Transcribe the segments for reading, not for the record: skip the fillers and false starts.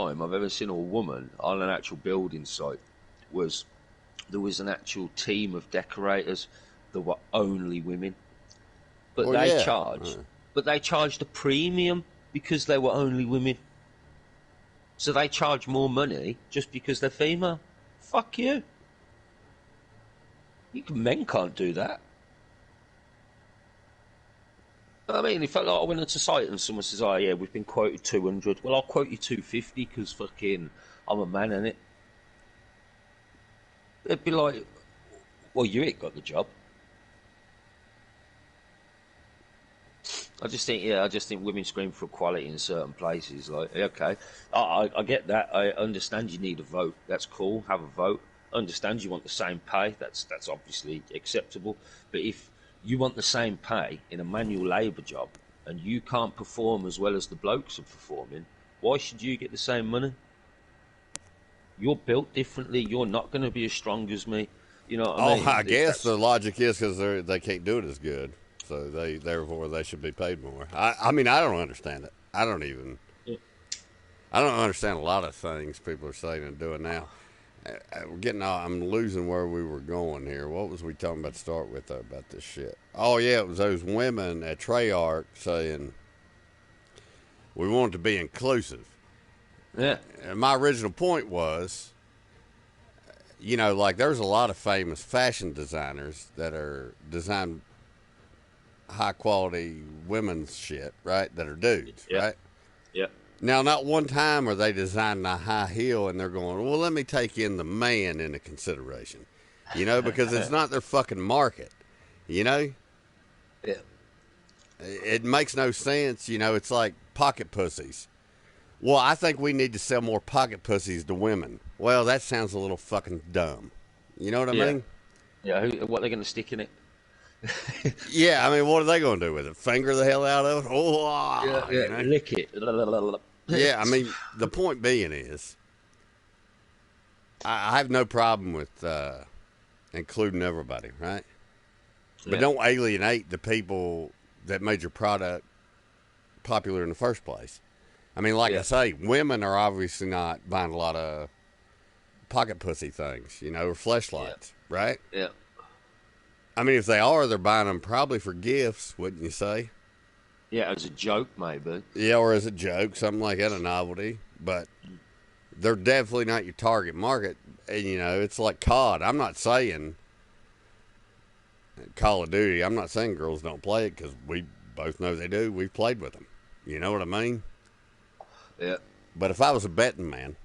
time I've ever seen a woman on an actual building site was there was an actual team of decorators that were only women, but Well, they yeah. charged a premium because they were only women. So they charge more money just because they're female. Fuck you. Men can't do that. I mean, if I went into site and someone says, "Oh yeah, we've been quoted 200," well, I'll quote you 250 because fucking I'm a man, innit? They'd be like, "Well, you ain't got the job." I just think women scream for equality in certain places. Like, okay, I get that. I understand you need a vote. That's cool. Have a vote. I understand you want the same pay. That's obviously acceptable. But if you want the same pay in a manual labour job and you can't perform as well as the blokes are performing, why should you get the same money? You're built differently. You're not going to be as strong as me. You know what I mean? I guess the logic is because they can't do it as good, so therefore they should be paid more. I mean, I don't understand it. I don't understand a lot of things people are saying and doing now. I'm losing where we were going here. What was we talking about to start with, though, about this shit? Oh, yeah, it was those women at Treyarch saying we want to be inclusive. Yeah. And my original point was, like there's a lot of famous fashion designers that are design high quality women's shit, right? That are dudes, right? Yeah. Now, not one time are they designing a high heel and they're going, well, let me take in the man into consideration, because it's not their fucking market, Yeah. It makes no sense, it's like pocket pussies. Well, I think we need to sell more pocket pussies to women. Well, that sounds a little fucking dumb. You know what I mean? Yeah, what are they going to stick in it? Yeah, I mean, what are they going to do with it? Finger the hell out of it? Oh, Lick it. Yeah, I mean, the point being is, I have no problem with including everybody, right? But don't alienate the people that made your product popular in the first place. I mean, like I say, women are obviously not buying a lot of pocket pussy things, or fleshlights, right? Yeah. I mean, if they are, they're buying them probably for gifts, wouldn't you say? Yeah, as a joke, maybe. Yeah, or as a joke, something like that, a novelty. But they're definitely not your target market. And, it's like COD. I'm not saying Call of Duty. I'm not saying girls don't play it because we both know they do. We've played with them. You know what I mean? Yeah. But if I was a betting man,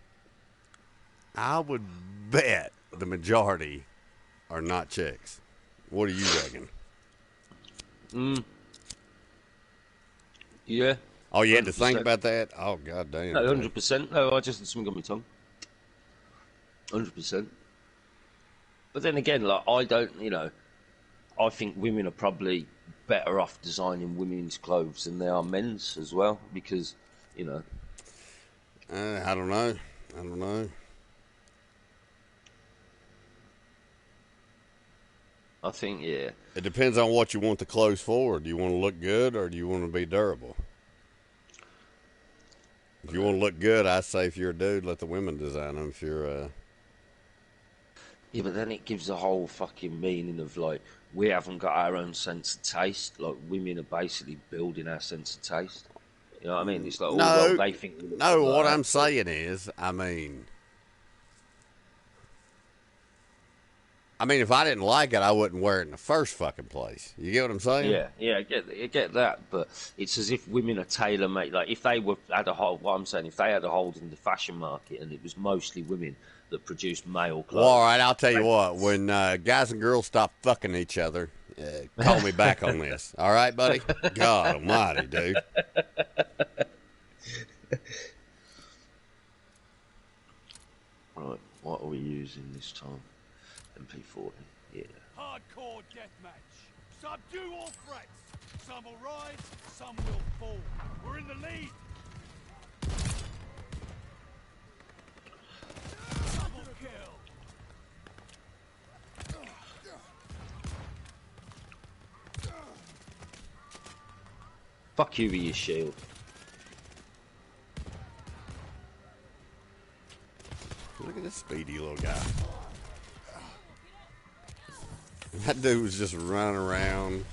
I would bet the majority are not chicks. What do you reckon? Yeah. Oh, you had to think about that? Oh, god damn. No, 100%. No, I just had something on my tongue. 100%. But then again, like, I don't, I think women are probably better off designing women's clothes than they are men's as well, because, I don't know. I think, yeah. It depends on what you want the clothes for. Do you want to look good or do you want to be durable? If you want to look good, I say if you're a dude, let the women design them. If you're Yeah, but then it gives the whole fucking meaning of, like, we haven't got our own sense of taste. Like, women are basically building our sense of taste. You know what I mean? It's like, well, they think... No, what I'm saying is, I mean, if I didn't like it, I wouldn't wear it in the first fucking place. You get what I'm saying? Yeah, I get that, but it's as if women are tailor-made. Like, if they had a hold, what I'm saying, if they had a hold in the fashion market and it was mostly women that produced male clothes... Well, all right, I'll tell you what. When guys and girls stop fucking each other, call me back on this. All right, buddy? God almighty, dude. Right, what are we using this time? MP40, yeah. Hardcore deathmatch. Subdue all threats. Some will rise, some will fall. We're in the lead. Double kill. Fuck you with your shield. Look at this speedy little guy. That dude was just running around.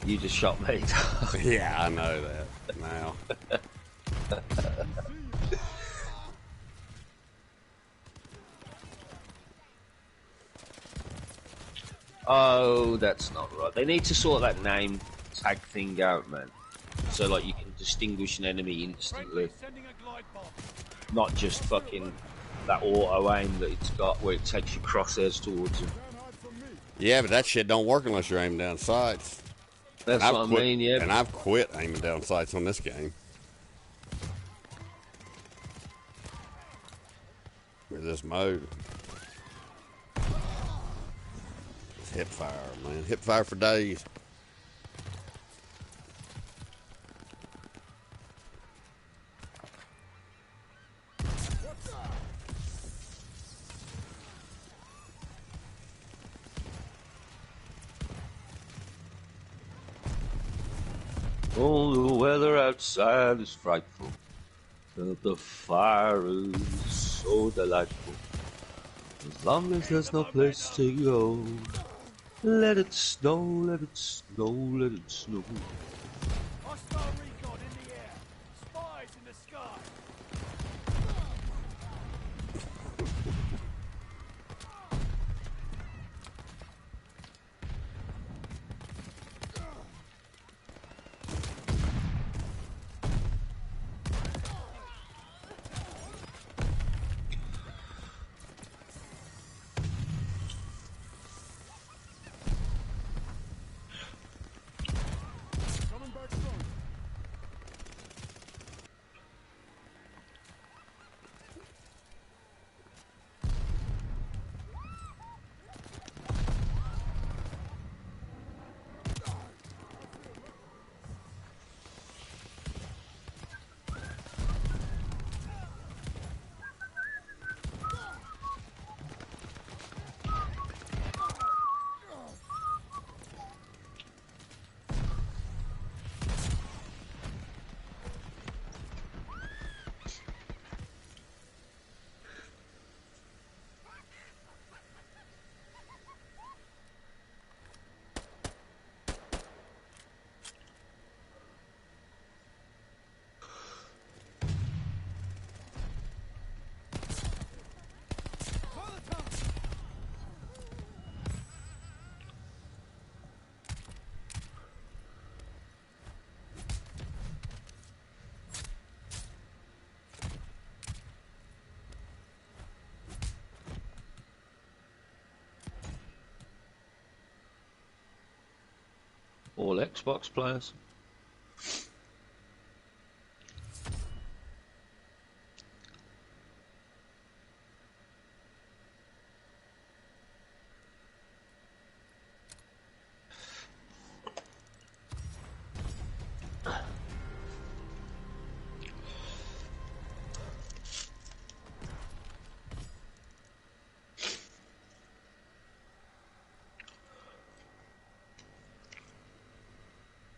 You just shot me. Yeah, I know that now. Oh, that's not right. They need to sort that name tag thing out, man. So, like, you can distinguish an enemy instantly. Not just fucking that auto aim that it's got where it takes your crosshairs towards them. Yeah, but that shit don't work unless you're aiming down sights. That's what I mean, yeah. And I've quit aiming down sights on this game. With this mode. It's hip fire, man. Hip fire for days. Oh, the weather outside is frightful, but the fire is so delightful. As long as there's no place to go, let it snow, let it snow, let it snow. Hostile recon in the air. Spies in the sky. Coming back strong. All Xbox players.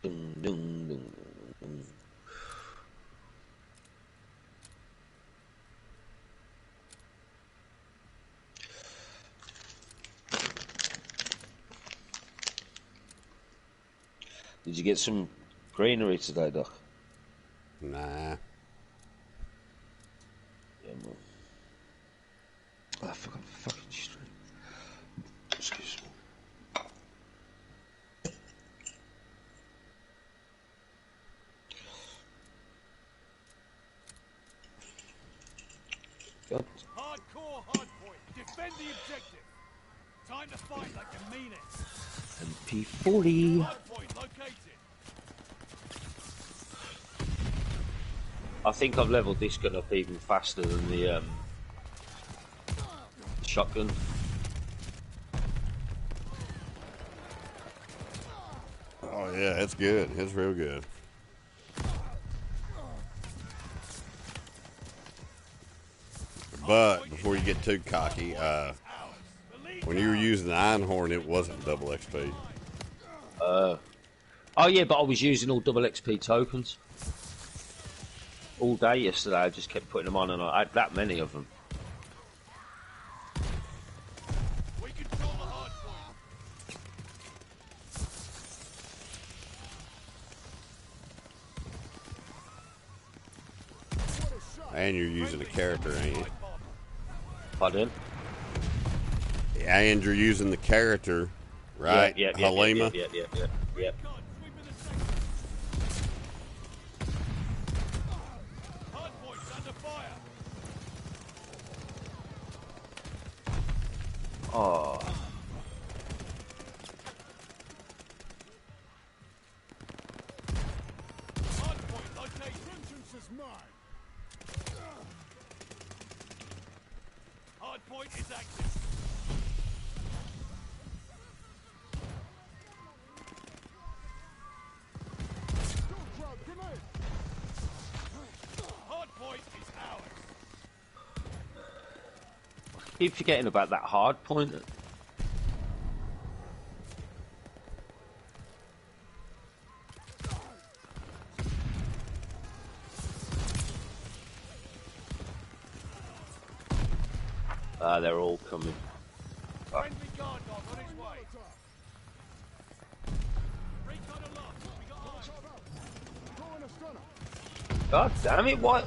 Dun, dun, dun, dun. Did you get some greenery today, Doc? Nah. Yeah, man. Oh, I forgot fucking stream. Excuse me. God. Hardcore hardpoint. Defend the objective. Time to fight like you mean it. MP40. Hardpoint located. I think I've leveled this gun up even faster than the shotgun. Oh, yeah, it's good. It's real good. But before you get too cocky, when you were using the Einhorn, it wasn't double XP. Oh yeah, but I was using all double XP tokens. all day yesterday. I just kept putting them on, and I had that many of them. We control the hard point. And you're using a character, ain't you? Pardon? And you're using the character, right? Yeah, Halima. Yeah. God, sweeping the sector. Hard points under fire. Oh, Hard point located. Vengeance is mine. Hard point is active. Hard point is ours. keep forgetting about that hard point. They're all coming. Friendly guard dog on his way. Recon aloft. We got eyes. God damn it! What?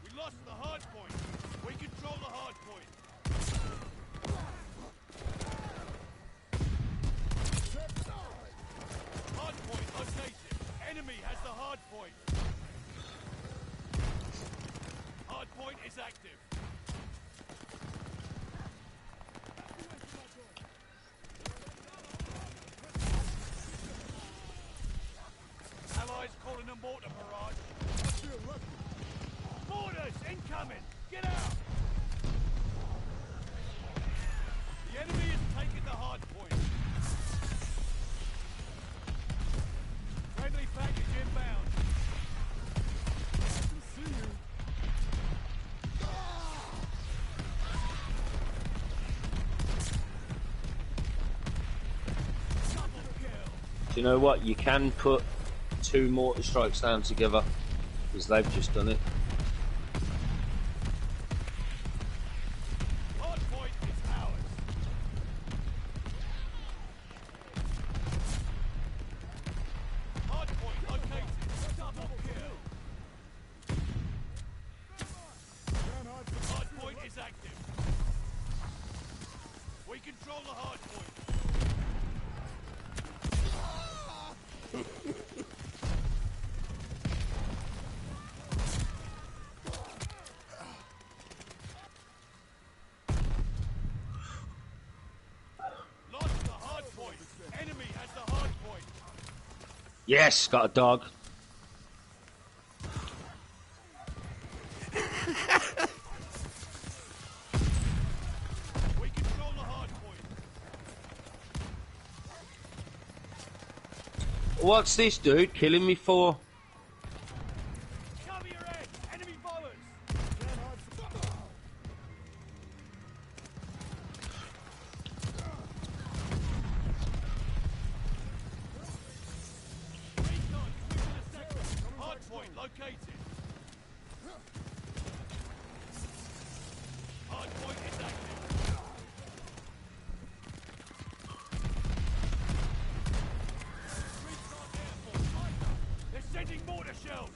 We lost the hard point. We control the hard point. Hard point located. Enemy has the hard point. Hard point is active. Allies calling a mortar barrage. Mortars incoming! Get out! The enemy has taken the hard point. Friendly package inbound. I can see you. Double kill. Do you know what? You can put 2 mortar strikes down together, because they've just done it. Hard point is ours. Hard point located. Double kill. Hard point is active. We control the hard point. Lost the hard point. Enemy has the hard point. Yes, got a dog. We control the hard point. What's this dude killing me for? Cover your head. Enemy bombers. Recon, sweeping the sector. Hard point located. Hard point is active. Recon airborne. They're sending mortar shells.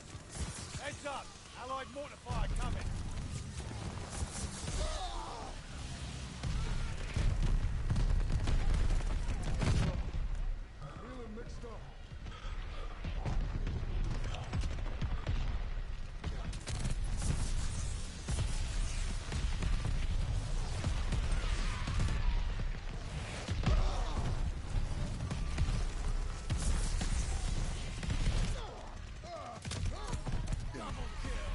Heads up. Allied mortar fire coming. Feeling mixed up. Double kill.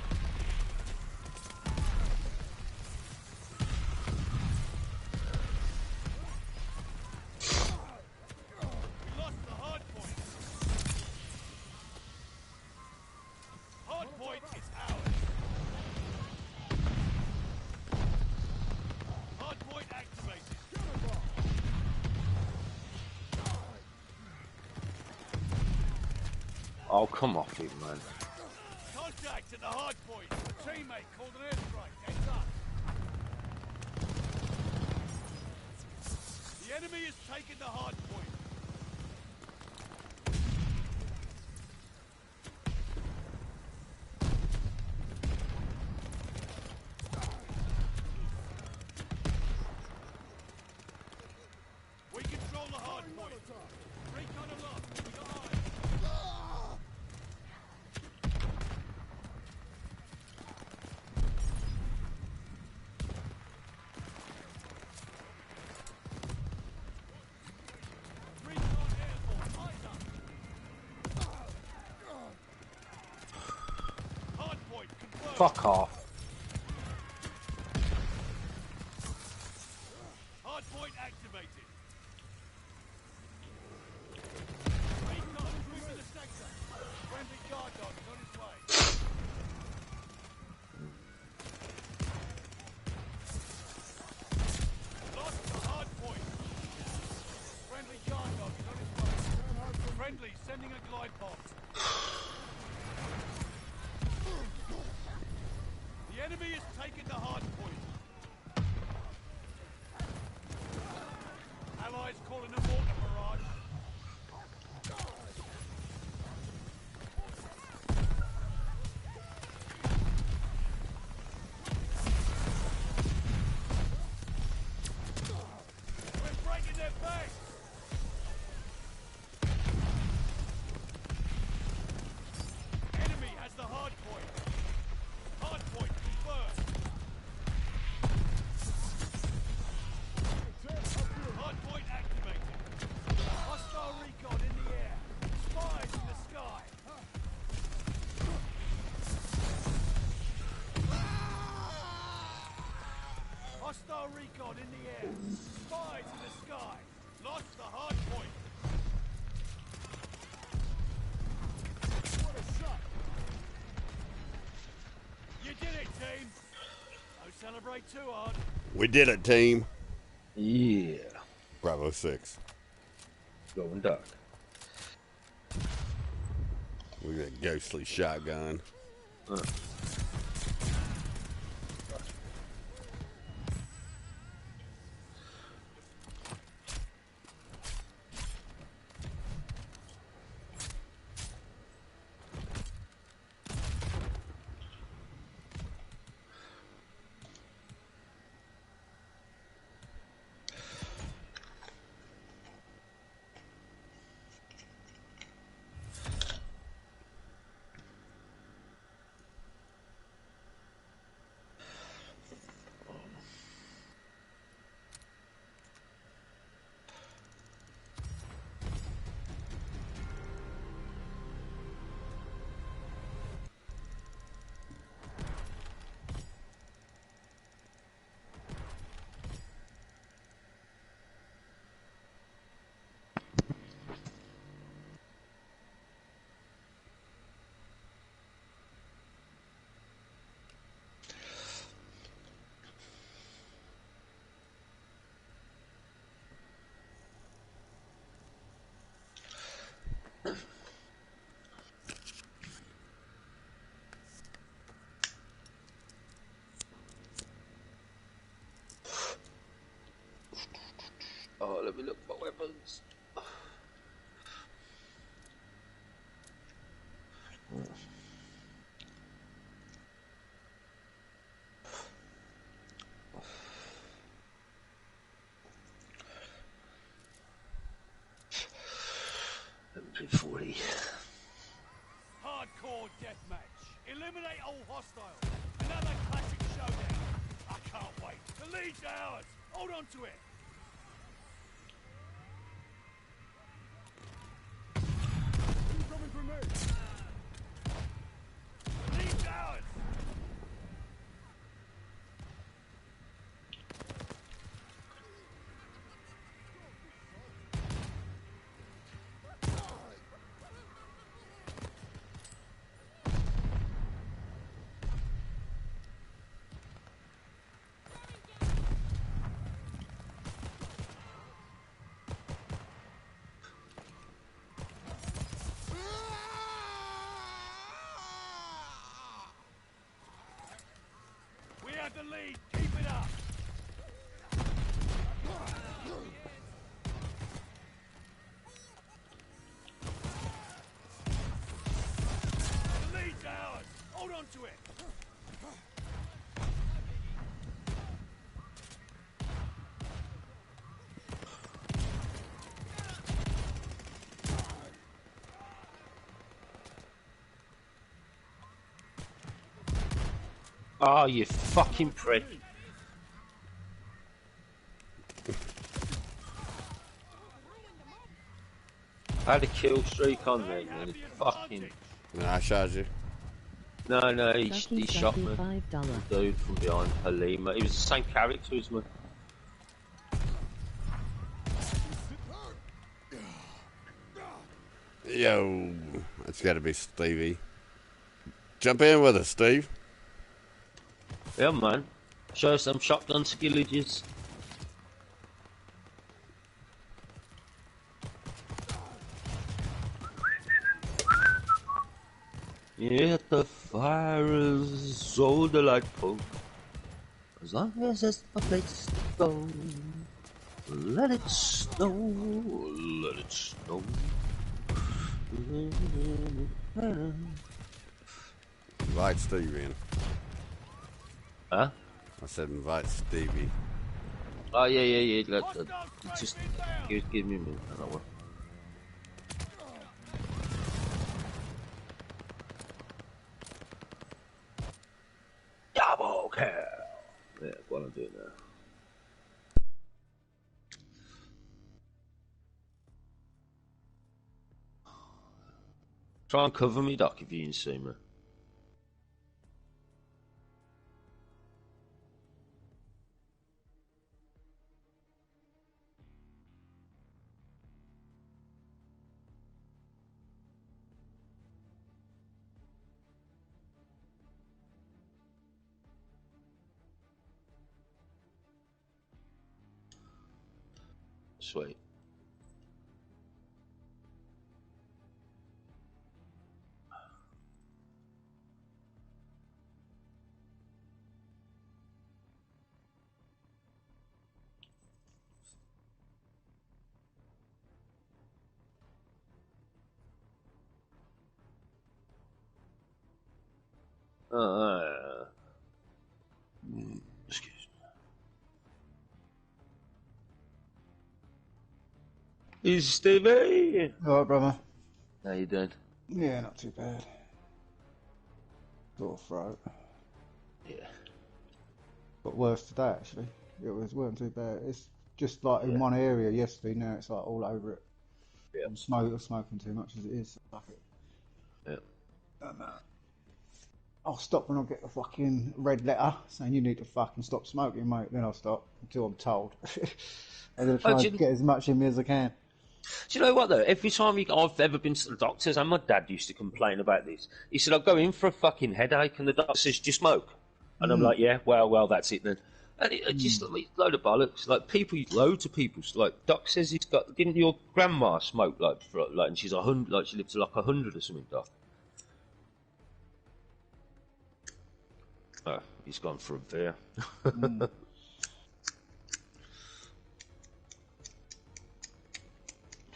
Oh, come off it, man. Contact at the hard point. A teammate called an airstrike. Heads up. The enemy has taken the hard point. We control the hard point. Recon aloft. We got eyes. Recon airborne. Eyes up. Hard point confirmed. Fuck off. Hard point activated. Recon moving the sector. Friendly guard dog is on his way. Lost the hard point. Friendly guard dog is on his way. Friendly sending a glide bomb. The enemy has taken the hard point. Allies calling a mortar barrage. We're breaking their base. Enemy has the hard point. Hard point confirmed. Hard point activated. Hostile recon in the air. Spies in the sky. Hostile recon in the air. Spies in the sky. Lost the hard point. What a shot. You did it, team. Don't celebrate too hard. We did it, team. Yeah. Bravo 6. Going dark. Look at that ghostly shotgun. Oh, let me look at my weapons. MP40. Hardcore deathmatch. Eliminate all hostiles. Another classic showdown. I can't wait. The lead's ours. Hold on to it. Incoming grenade. The lead's ours. lead. Keep it up. The lead's ours. Hold on to it. Oh, you fucking prick. I had a kill streak on me, and he fucking... And I shot you. No, he shot me. $5. Dude from behind Halima. He was the same character as me. Yo, that's got to be Stevie. Jump in with us, Steve. Yeah, man. Show us some shotgun skillages. Yeah, the fire is so delightful. As long as there's a place to go. Let it snow, let it snow. Invite Steve in. Huh? I said invite Stevie. Oh, yeah. Just give me a minute. I don't know. Double kill! Yeah, what I'm doing now. Try and cover me, Doc, if you can see me. Sweet. Excuse me. Is Stevie? Alright, brother. How you doing? Yeah, not too bad. Sore throat. Yeah. Got worse today, actually. Weren't too bad. It's just like in one area yesterday, now it's like all over it. Yeah. I'm smoking too much as it is. Fuck it. Yeah. And, I'll stop when I get a fucking red letter saying you need to fucking stop smoking, mate. Then I'll stop until I'm told. I'm going to try and get as much in me as I can. Do you know what, though? Every time I've ever been to the doctors, and my dad used to complain about this, he said, I'll go in for a fucking headache, and the doctor says, do you smoke? And I'm like, yeah, well, that's it then. And it just, I mean, load of bollocks. Like, loads of people, like, Doc says he's got, didn't your grandma smoke, like, and she's 100, like, she lived to like 100 or something, Doc? Oh, he's gone for a beer.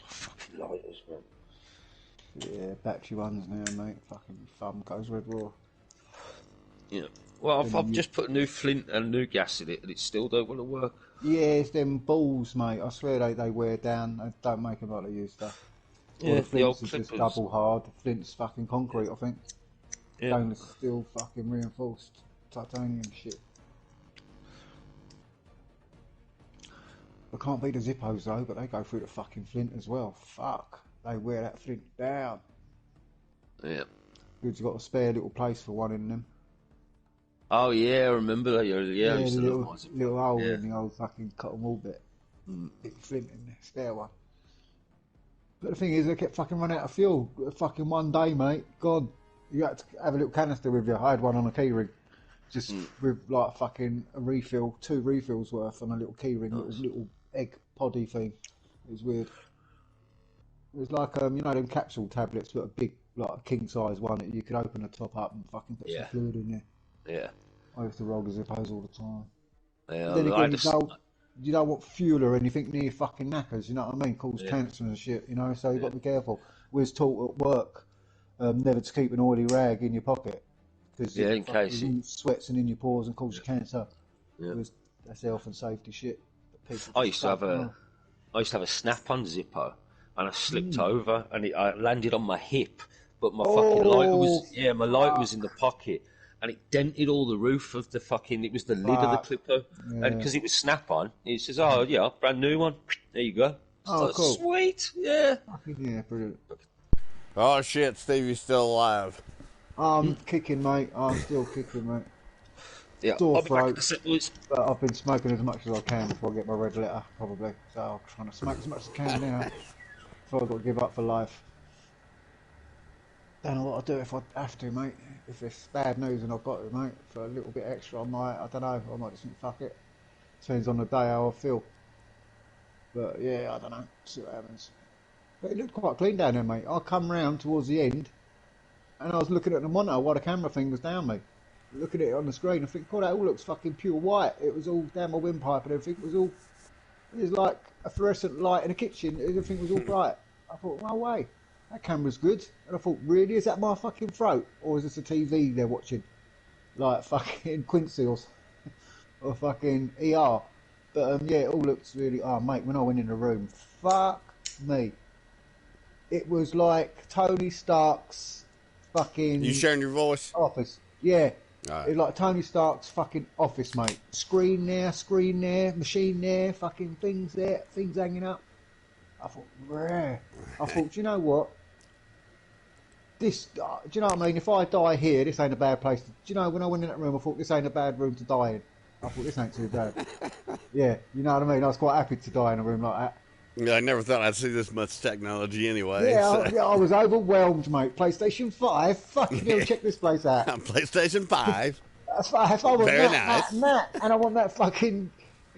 Fucking lighters, man. Yeah, battery ones now, mate. Fucking thumb goes red raw. Yeah. Well, I've just put a new flint and new gas in it, and it still don't want to work. Yeah, it's them balls, mate. I swear they wear down. They don't make them like they used to. Yeah, the the old flints is just clippers. double hard. The flint's fucking concrete, I think. Yeah. Stainless steel fucking reinforced titanium shit. I can't beat the Zippos though, but they go through the fucking flint as well. Fuck. They wear that flint down. Yeah. You've got a spare little place for one in them. Oh yeah, I remember that. Yeah, I used to love mine. little hole Yeah. in the old fucking cotton wool bit. Little flint in there, spare one. But the thing is, they kept fucking running out of fuel. Fucking one day, mate. God, you had to have a little canister with you. I had one on a key ring, just with like fucking a refill, 2 refills worth on a little key ring, little egg poddy thing. It was weird. It was like you know them capsule tablets, but a big like a king size one that you could open the top up and fucking put some fluid in there. Yeah. I used to roll the Zippos all the time. Yeah, But then I again, just, you don't want fuel or anything near fucking knackers, you know what I mean? Cause yeah, cancer and shit, you know, so you've yeah, got to be careful. We was taught at work never to keep an oily rag in your pocket because yeah, it in case it, fucking sweats and in your pores and causes cancer. yeah. That's health and safety shit. But people I just used to don't have know. I used to have a snap-on Zippo, and I slipped over, and I landed on my hip, but my fucking lighter Oh, was, yeah, my lighter was in the pocket, and it dented all the roof of the fucking, it was the lid of the fuck. clipper, and Yeah. because it was snap-on, it says, oh yeah, brand new one, there you go. It's Oh, like, cool. sweet, yeah. Fucking yeah, brilliant. Oh shit, Stevie's still alive. I'm kicking, mate. I'm still kicking, mate. Yeah, Sore I'll be back in throat. a sec, boys. But I've been smoking as much as I can before I get my red letter, probably. So I'm trying to smoke as much as I can now before I've got to give up for life. Don't know what I'll do if I have to, mate. If it's bad news and I've got it, mate, for a little bit extra, I don't know, I might just think, fuck it. Depends on the day how I feel. But yeah, I don't know, see what happens. But it looked quite clean down there, mate. I come round towards the end and I was looking at the monitor while the camera thing was down me. Looking at it on the screen, I think, God, that all looks fucking pure white. It was all down my windpipe and everything. It was like a fluorescent light in the kitchen. Everything was all bright. I thought, no way, that camera's good. And I thought, really, is that my fucking throat? Or is this a TV they're watching? Like fucking Quincy or fucking ER. But yeah, it all looks really, oh mate, when I went in the room, fuck me. It was like Tony Stark's fucking You sharing your voice? office. Yeah. Alright. It's like Tony Stark's fucking office, mate. Screen there, machine there, fucking things there, things hanging up. I thought, rare. I thought, do you know what? This, do you know what I mean? If I die here, this ain't a bad place. Do you know, when I went in that room, I thought, this ain't a bad room to die in. I thought, this ain't too bad. Yeah, you know what I mean? I was quite happy to die in a room like that. Yeah, I never thought I'd see this much technology anyway. Yeah, so. I was overwhelmed, mate. PlayStation 5, fucking hell, check this place out. PlayStation 5. That's fine. If I want Very that, nice. and I want that fucking,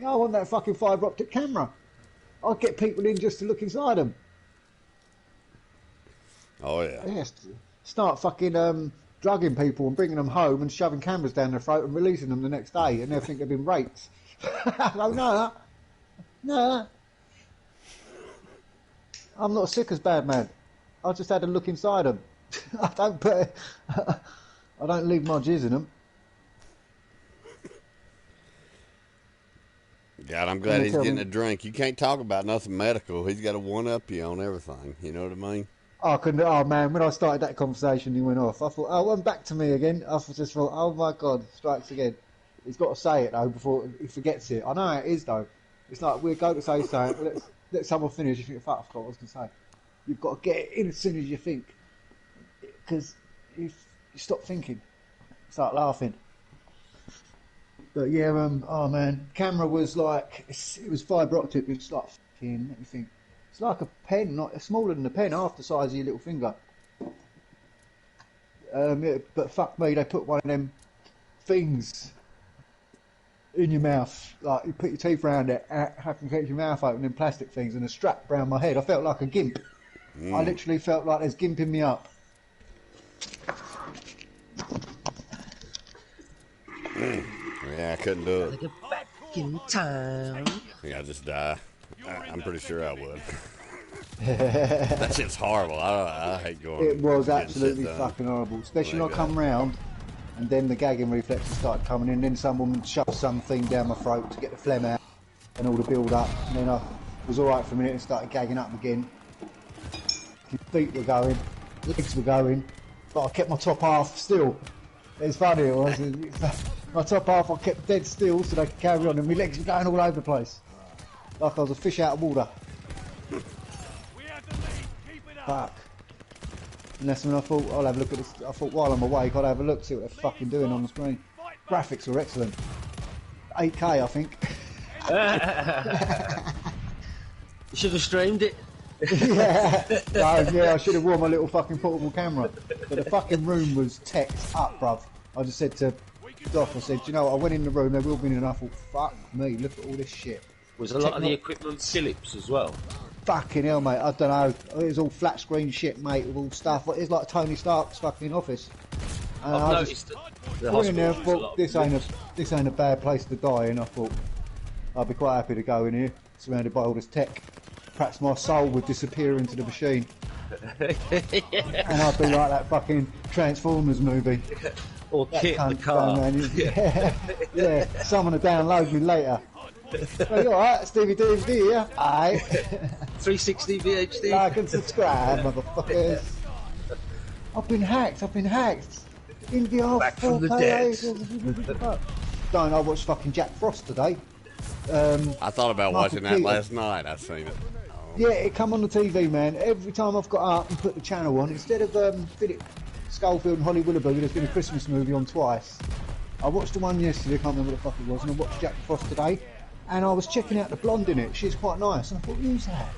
I want that fucking fibre optic camera. I'll get people in just to look inside them. Oh, yeah. Yes, start fucking drugging people and bringing them home and shoving cameras down their throat and releasing them the next day, and they'll think they've been raped. No, I'm not sick as bad, man. I just had a look inside them. I don't leave my jizz in them. God, I'm glad he's tell getting me- a drink. You can't talk about nothing medical. He's got to one-up you on everything. You know what I mean? I couldn't. Oh man, when I started that conversation, he went off. I thought, oh, one back to me again. I just thought, oh my god, strikes again. He's got to say it though before he forgets it. I know how it is though. It's like we go to say something, let someone finish. You think, fuck, I forgot what I was going to say. You've got to get it in as soon as you think, because if you stop thinking, you start laughing. But yeah, oh man, camera was like, it was fibre optic. It's like fucking, let me think. It's like a pen, not smaller than a pen, half the size of your little finger. Yeah, but fuck me, they put one of them things in your mouth, like you put your teeth around it, have to get your mouth open, in plastic things, and a strap around my head. I felt like a gimp. I literally felt like there's gimping me up. Yeah, I couldn't do it. Get back in time. Yeah, I just die. I'm pretty sure I would. That shit's horrible. I hate going. It was getting absolutely shit done. fucking horrible, especially when Like I come round, and then the gagging reflexes started coming in. Then someone shoved something down my throat to get the phlegm out, and all the build up. And then I was all right for a minute and started gagging up again. Feet were going, legs were going, but I kept my top half still. It's funny, it was. My top half I kept dead still so they could carry on, and my legs were going all over the place, like I was a fish out of water. We have the lead. Keep it up. Fuck. And that's when I thought, I'll have a look at this. I thought while I'm awake, I'll have a look, see what they're fucking doing on the screen. Graphics were excellent. 8K, I think. You should have streamed it. Yeah. No, yeah, I should have worn my little fucking portable camera. But the fucking room was teched up, bruv. I just said to Doc, I said, you know what, I went in the room, there will be enough. I thought, fuck me, look at all this shit. Was a lot of the equipment Philips as well? Fucking hell, mate, I don't know. It was all flat screen shit, mate, with all stuff. It's like Tony Stark's fucking office. And I've I noticed that the went in there hospital and thought, this ain't a bad place to die in. I thought, I'd be quite happy to go in here, surrounded by all this tech. Perhaps my soul would disappear into the machine. And I'd be like that fucking Transformers movie. Or That Kit the cunt car. going around, yeah, someone will download me later. Well, you alright, Stevie DVD here? Aye. 360 VHD. Like and subscribe, motherfuckers. I've been hacked. India Back from the dead. Don't I watched fucking Jack Frost today. I thought about Michael watching that Keaton. last night. I seen it. Yeah, it come on the TV, man. Every time I've got up and put the channel on, instead of Philip Schofield and Holly Willoughby, there's been a Christmas movie on twice. I watched the one yesterday, I can't remember what the fuck it was, and I watched Jack Frost today, and I was checking out the blonde in it. She's quite nice, and I thought, who's that?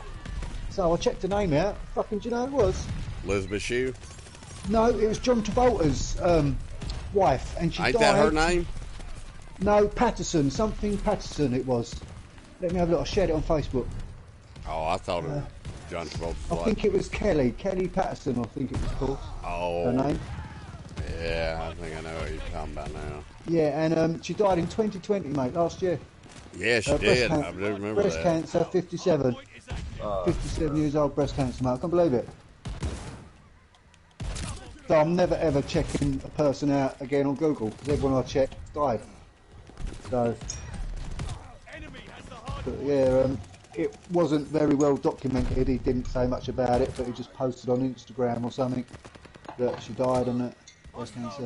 So I checked her name out. Fucking, do you know who it was? Elizabeth Shue. No, it was John Travolta's wife, and she Ain't died. that her name? No, Patterson, something Patterson it was. Let me have a look, I shared it on Facebook. Oh, I thought it was John Travolta's I wife. think it was Kelly Patterson, I think it was called. Oh, Her name. yeah, I think I know what you're talking about now. Yeah, and she died in 2020, mate, last year. Yeah, she did. I do remember breast that. cancer, 57. 57 years old, breast cancer, mate. I can't believe it. So I'm never ever checking a person out again on Google, because everyone I checked died. So, but yeah, it wasn't very well documented. He didn't say much about it, but he just posted on Instagram or something that she died and that breast cancer.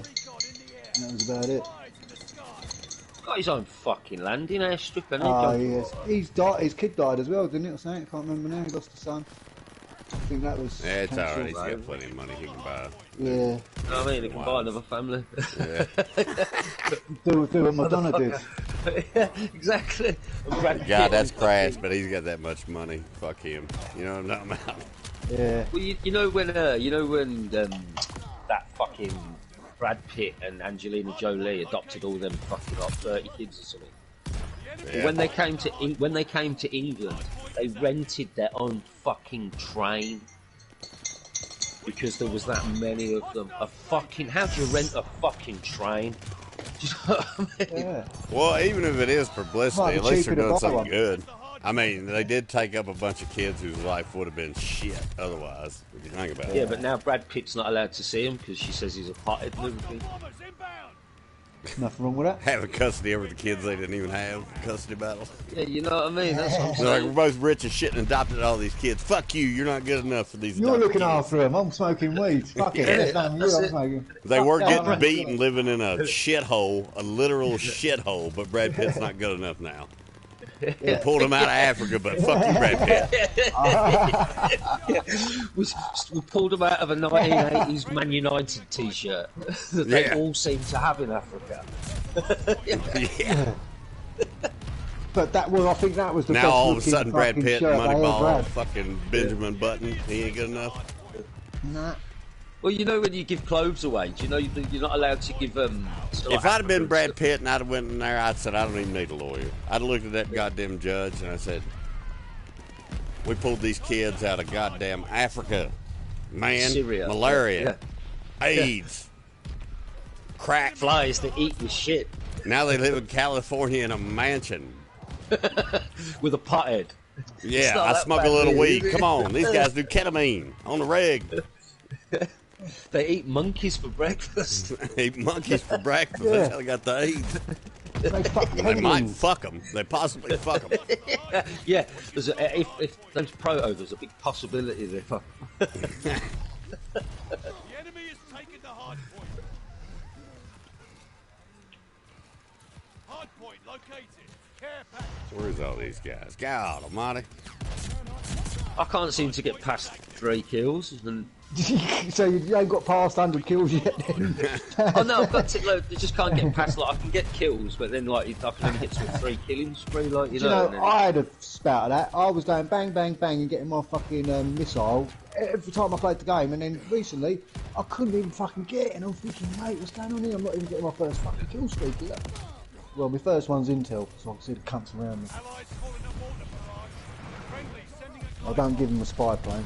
And that was about it. Got his own fucking landing airstrip, hasn't he? Ah, John? yes. He's died. His kid died as well, didn't it? Or something? I can't remember now. He lost a son. I think that was. Yeah, it's cancelled. alright. He's got plenty of money he can buy. Yeah. You know what I mean? He can buy another family. Yeah. Do what Madonna did. Yeah, exactly. And Brad Pitt God, that's and crash, fucking- but he's got that much money. Fuck him. You know what I'm talking about? Yeah. Well, you know when that fucking Brad Pitt and Angelina Jolie adopted all them fucking like 30 kids or something. Yeah. When they came to England, they rented their own fucking train because there was that many of them. How do you rent a fucking train? Do you know what I mean? Yeah. Well, even if it is publicity, Might be at least they're cheaper to doing buy something one. good. I mean, they did take up a bunch of kids whose life would have been shit otherwise, if you think about Yeah, it. but now Brad Pitt's not allowed to see him because she says he's a pothead and everything. Nothing wrong with that. Having custody over the kids they didn't even have, custody battle. Yeah, you know what I mean? That's what I'm They're like, saying. we're both rich as shit and adopted all these kids. Fuck you, you're not good enough for these You're adopted looking kids. after him. I'm smoking weed. Fuck it. Yeah, That's not you. that's I'm it. smoking. They Fuck were that, getting I'm beaten living in a shithole, a literal shithole, but Brad Pitt's not good enough now. We pulled him out of Africa, but fuck you, Brad Pitt. We pulled him out of a 1980s Man United t-shirt that they Yeah. all seem to have in Africa. Yeah. But that was, I think that was the Now best all of a looking sudden Brad fucking Pitt, shirt they ever Moneyball, had. fucking Benjamin Button, he ain't good enough. Nah. Well, you know when you give clothes away, do you know you're not allowed to give them... If I'd have been Brad Pitt and I'd have went in there, I'd said, I don't even need a lawyer. I'd have looked at that goddamn judge and I said, we pulled these kids out of goddamn Africa. Man, Syria. malaria, AIDS, crack. Flies that eat your shit Now they live in California in a mansion. with a pothead. Yeah, not I that smoke a bad, little is weed. it? Come on, these guys do ketamine on the reg. They eat monkeys for breakfast. They eat monkeys for breakfast. That's how they got the AIDS. They fuck They might penguins. fuck them. They possibly fuck them. Yeah, if those proto, there's a big possibility they fuck. The enemy has taken the hard point. Hard point located. Care package. Where's all these guys? God almighty. I can't seem to get past 3 kills. And So you ain't got past 100 kills yet then? oh no, I've got to. Like, I just can't get past. Like I can get kills, but then like I can only get to a 3 killing spree. Like you Do you know. know, and then- I had a spout of that. I was going bang, bang, bang and getting my fucking missile every time I played the game. And then recently, I couldn't even fucking get it. And I'm thinking, mate, what's going on here? I'm not even getting my first fucking kill streak here. Well, my first one's Intel, so I can see the cunts around me. Allies calling a mortar barrage. Friendly sending a I don't give them a spy plane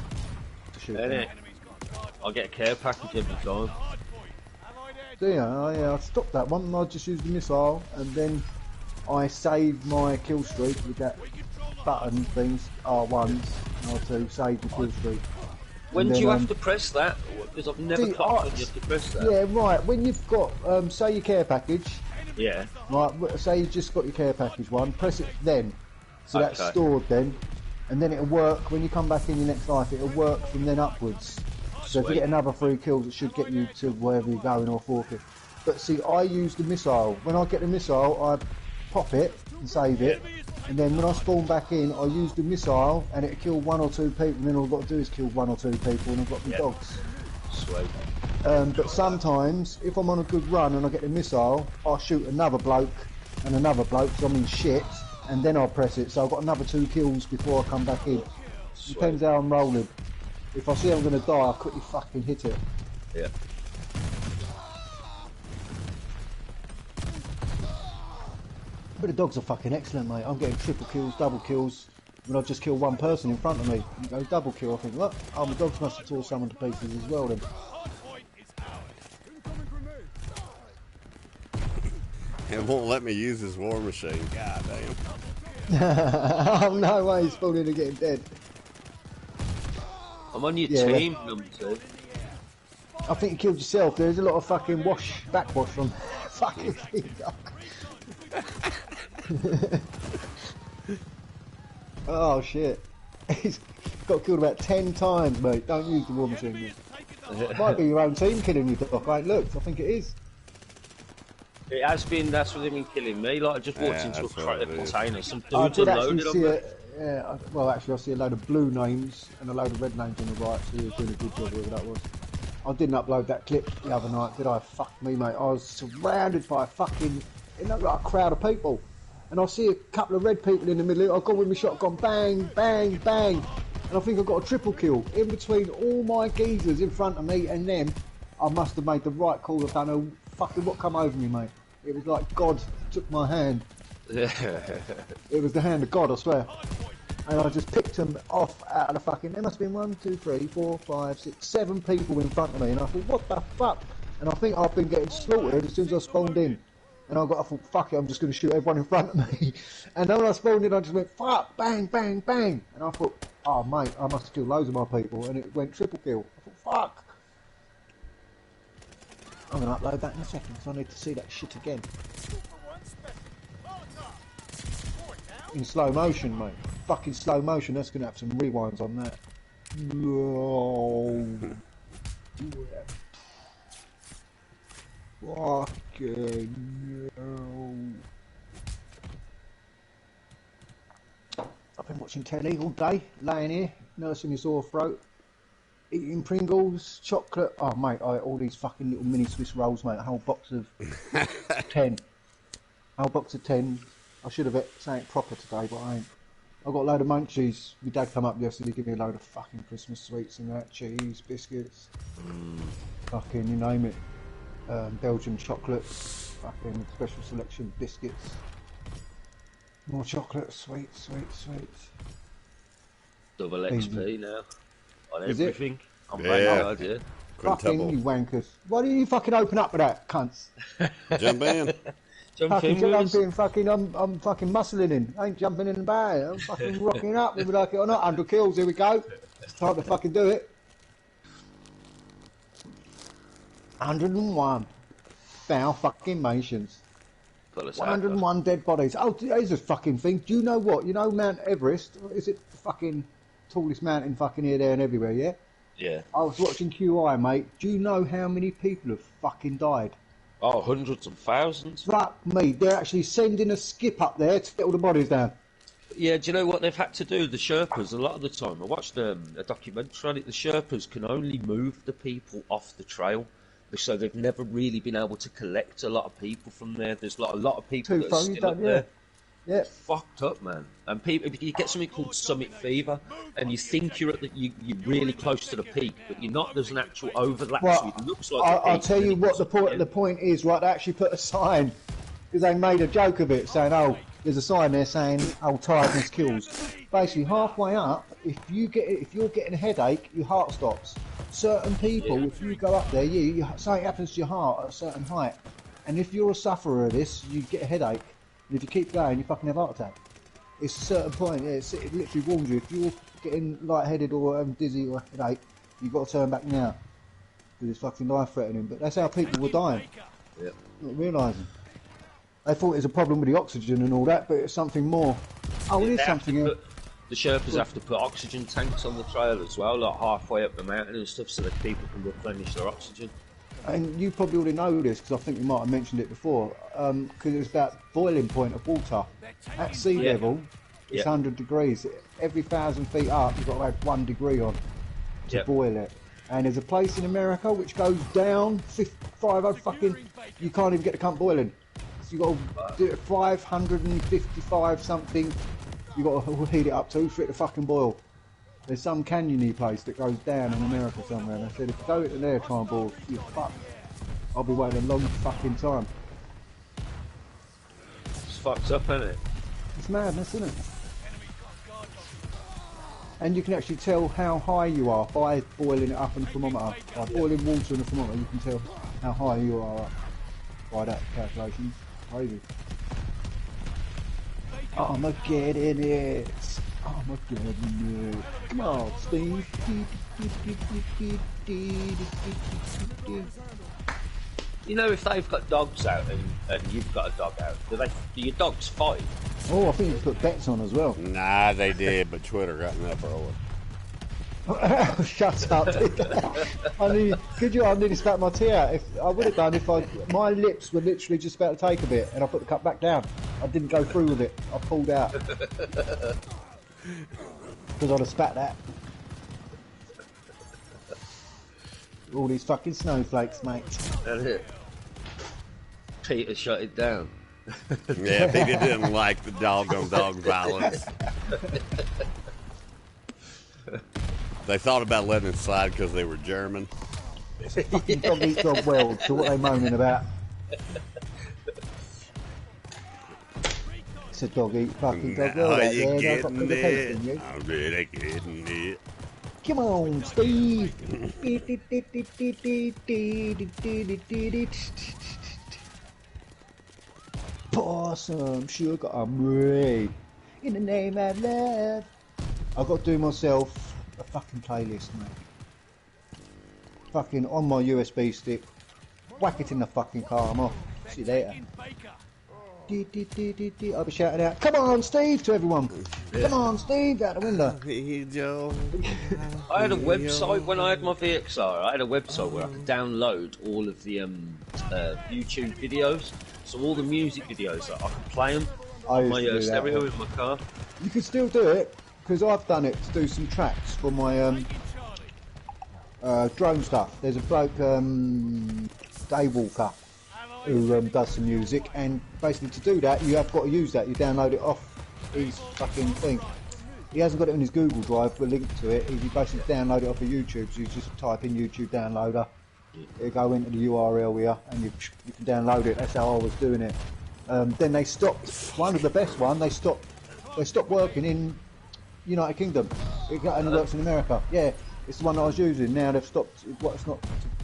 to shoot Innit? them. Enemy's got hard I'll get a care package every time. hard point. Allied air do you? I stopped that one. I just used the missile, and then I saved my kill streak with that button things, R1s, R2, save the kill streak. When And do then, you have to press that? Because I've never see, clocked when you have to press that. Yeah, right. When you've got, say your care package, Yeah. right, say you just got your care package one, press it then. So that's Okay. stored then. And then it'll work, when you come back in your next life, it'll work from then upwards. So if you Sweet. get another 3 kills, it should get you to wherever you're going or forfeit. But see, I use the missile. When I get the missile, I pop it and save it. And then when I spawn back in, I use the missile and it'll kill 1 or 2 people. And then all I've got to do is kill 1 or 2 people and I've got the dogs. Sweet. But sometimes, if I'm on a good run and I get the missile, I'll shoot another bloke and another bloke because I'm in shit. And then I'll press it. So I've got another 2 kills before I come back in. Depends how I'm rolling. If I see I'm going to die, I'll quickly fucking hit it. Yeah. But the dogs are fucking excellent, mate. I'm getting triple kills, double kills. When I just kill one person in front of me, and go double kill. I think, look, oh, my dogs must have tore someone to pieces as well then. Hardpoint is ours. It won't let me use his war machine. God damn. Oh, no way he's falling and getting dead. I'm on your Yeah, team, number 2. I think you killed yourself. There's a lot of fucking backwash from fucking dog. Oh shit. He's got killed about 10 times, mate. Don't use the war machine. Mate. Might be your own team killing you, Doc. I ain't looked. I think it is. It has been, that's what they've been killing me. Like, I just walked Yeah, into a that's what it is. container. Some I dudes did actually unloaded see on me. it. Yeah, well, actually, I see a load of blue names and a load of red names on the right, so he was doing a good job, whoever that was. I didn't upload that clip the other night, did I? Fuck me, mate. I was surrounded by a fucking, like a crowd of people. And I see a couple of red people in the middle. I've gone with my shotgun, bang, bang, bang. And I think I got a triple kill. In between all my geezers in front of me and them, I must have made the right call. I don't know fucking what come over me, mate. It was like God took my hand. It was the hand of God, I swear. And I just picked them off out of the fucking... There must have been 1, 2, 3, 4, 5, 6, 7 people in front of me. And I thought, what the fuck? And I think I've been getting slaughtered as soon as I spawned in. And I thought, fuck it, I'm just going to shoot everyone in front of me. And then when I spawned in, I just went, fuck, bang, bang, bang. And I thought, oh, mate, I must have killed loads of my people. And it went triple kill. I thought, fuck. I'm going to upload that in a second because I need to see that shit again. In slow motion, mate. Fucking slow motion. That's going to have some rewinds on that. No. Fucking no. I've been watching telly all day, laying here, nursing my sore throat, eating Pringles, chocolate. Oh, mate, I ate all these fucking little mini Swiss rolls, mate. A whole box of 10. A whole box of 10. I should have ate something proper today, but I ain't. I got a load of munchies. My dad come up yesterday, give me a load of fucking Christmas sweets and that, cheese, biscuits, fucking you name it. Belgian chocolates, fucking special selection biscuits. More chocolate, sweets. Double XP now. On Is it? everything. I'm Yeah. Vanguard, yeah. Fucking you wankers. Why don't you fucking open up with that, cunts? Jump in. Jump Fucking in with us. jumping, fucking, I'm fucking muscling in. I ain't jumping in the bag. I'm fucking rocking up, whether we like it or not. 100 kills, here we go. It's time to fucking do it. 101. Foul fucking nations. Pull us out. 101 dead bodies. Oh, there's a fucking thing. Do you know what? You know Mount Everest? Is it the fucking tallest mountain fucking here, there and everywhere, yeah? Yeah. I was watching QI, mate. Do you know how many people have fucking died? Oh, hundreds and thousands. Fuck me. They're actually sending a skip up there to get all the bodies down. Yeah, do you know what they've had to do? The Sherpas, a lot of the time, I watched a documentary on it, the Sherpas can only move the people off the trail. So they've never really been able to collect a lot of people from there. There's a lot of people Too that are far, still up yeah. there. Yeah. It's fucked up, man. And people, you get something called summit fever, and you think you're you're really close to the peak, but you're not. There's an actual overlap, so Well, it looks like the I'll peak, tell and you then what it's the point. again. The point is, right? They actually put a sign because they made a joke of it, saying, "Oh, there's a sign there saying, oh, tiredness kills." Basically, halfway up, if you're getting a headache, your heart stops. certain people, if you go up there, something happens to your heart at a certain height, and if you're a sufferer of this, you get a headache, and if you keep going, you fucking have a heart attack. It's a certain point, it literally warns you, if you're getting lightheaded or dizzy or headache, you've got to turn back now, because it's fucking life-threatening. But that's how people were dying, Yep. not realising. They thought it was a problem with the oxygen and all that, but it's something more. Oh, it is something else. The Sherpas have to put oxygen tanks on the trail as well, like halfway up the mountain and stuff, so that people can replenish their oxygen. And you probably already know this, because I think you might have mentioned it before, because it's about boiling point of water. At sea level, it's 100 degrees. Every 1,000 feet up, you've got to add 1 degree on to boil it. And there's a place in America which goes down 500 fucking... You can't even get the cunt boiling. So you've got to do it at 555 something. You've got to heat it up to for it to fucking boil. There's some canyony place that goes down in America somewhere, and I said, if you go into there try and boil, you're fucked. I'll be waiting a long fucking time. It's fucked up, isn't it? It's madness, isn't it? And you can actually tell how high you are by boiling it up in a thermometer. By boiling water in a thermometer, you can tell how high you are by that calculation. Crazy. I'm a getting it. I'm a getting it. Come on, Steve. You know, if they've got dogs out and you've got a dog out, do your dogs fight? Oh, I think you put bets on as well. Nah, they did, but Twitter got an uproar. Shut up. I nearly spat my tea out. I would have done if my lips were literally just about to take a bit and I put the cup back down. I didn't go through with it. I pulled out. Because I'd have spat that. All these fucking snowflakes, mate. That's it. Peter shut it down. Yeah, Peter didn't like the dog violence. They thought about letting it slide because they were German. Fucking dog eat dog world, so what are they moaning about? It's a dog eat fucking dog world out you there. getting it? I'm really getting it. Come on, Steve! Pour some sugar on me in the name of love. I've got to do myself a fucking playlist, mate. Fucking on my USB stick. Whack it in the fucking car, I'm off. See you later. I'll be shouting out, come on, Steve, to everyone. Come on, Steve, out the window. Hey, Joe. I had a website when I had my VXR. I had a website where I could download all of the YouTube videos. So all the music videos, I could play them on my stereo in my car. You can still do it, because I've done it to do some tracks for my drone stuff. There's a bloke, Daywalker, who does some music, and basically to do that you have got to use that. You download it off his fucking thing. He hasn't got it in his Google Drive, but linked to it. He basically download it off of YouTube, so you just type in YouTube downloader, it'll go into the URL here, and you can download it. That's how I was doing it. Then they stopped, one of the best one, they stopped working in United Kingdom. It only works in America. Yeah, it's the one that I was using. Now they've stopped, it's not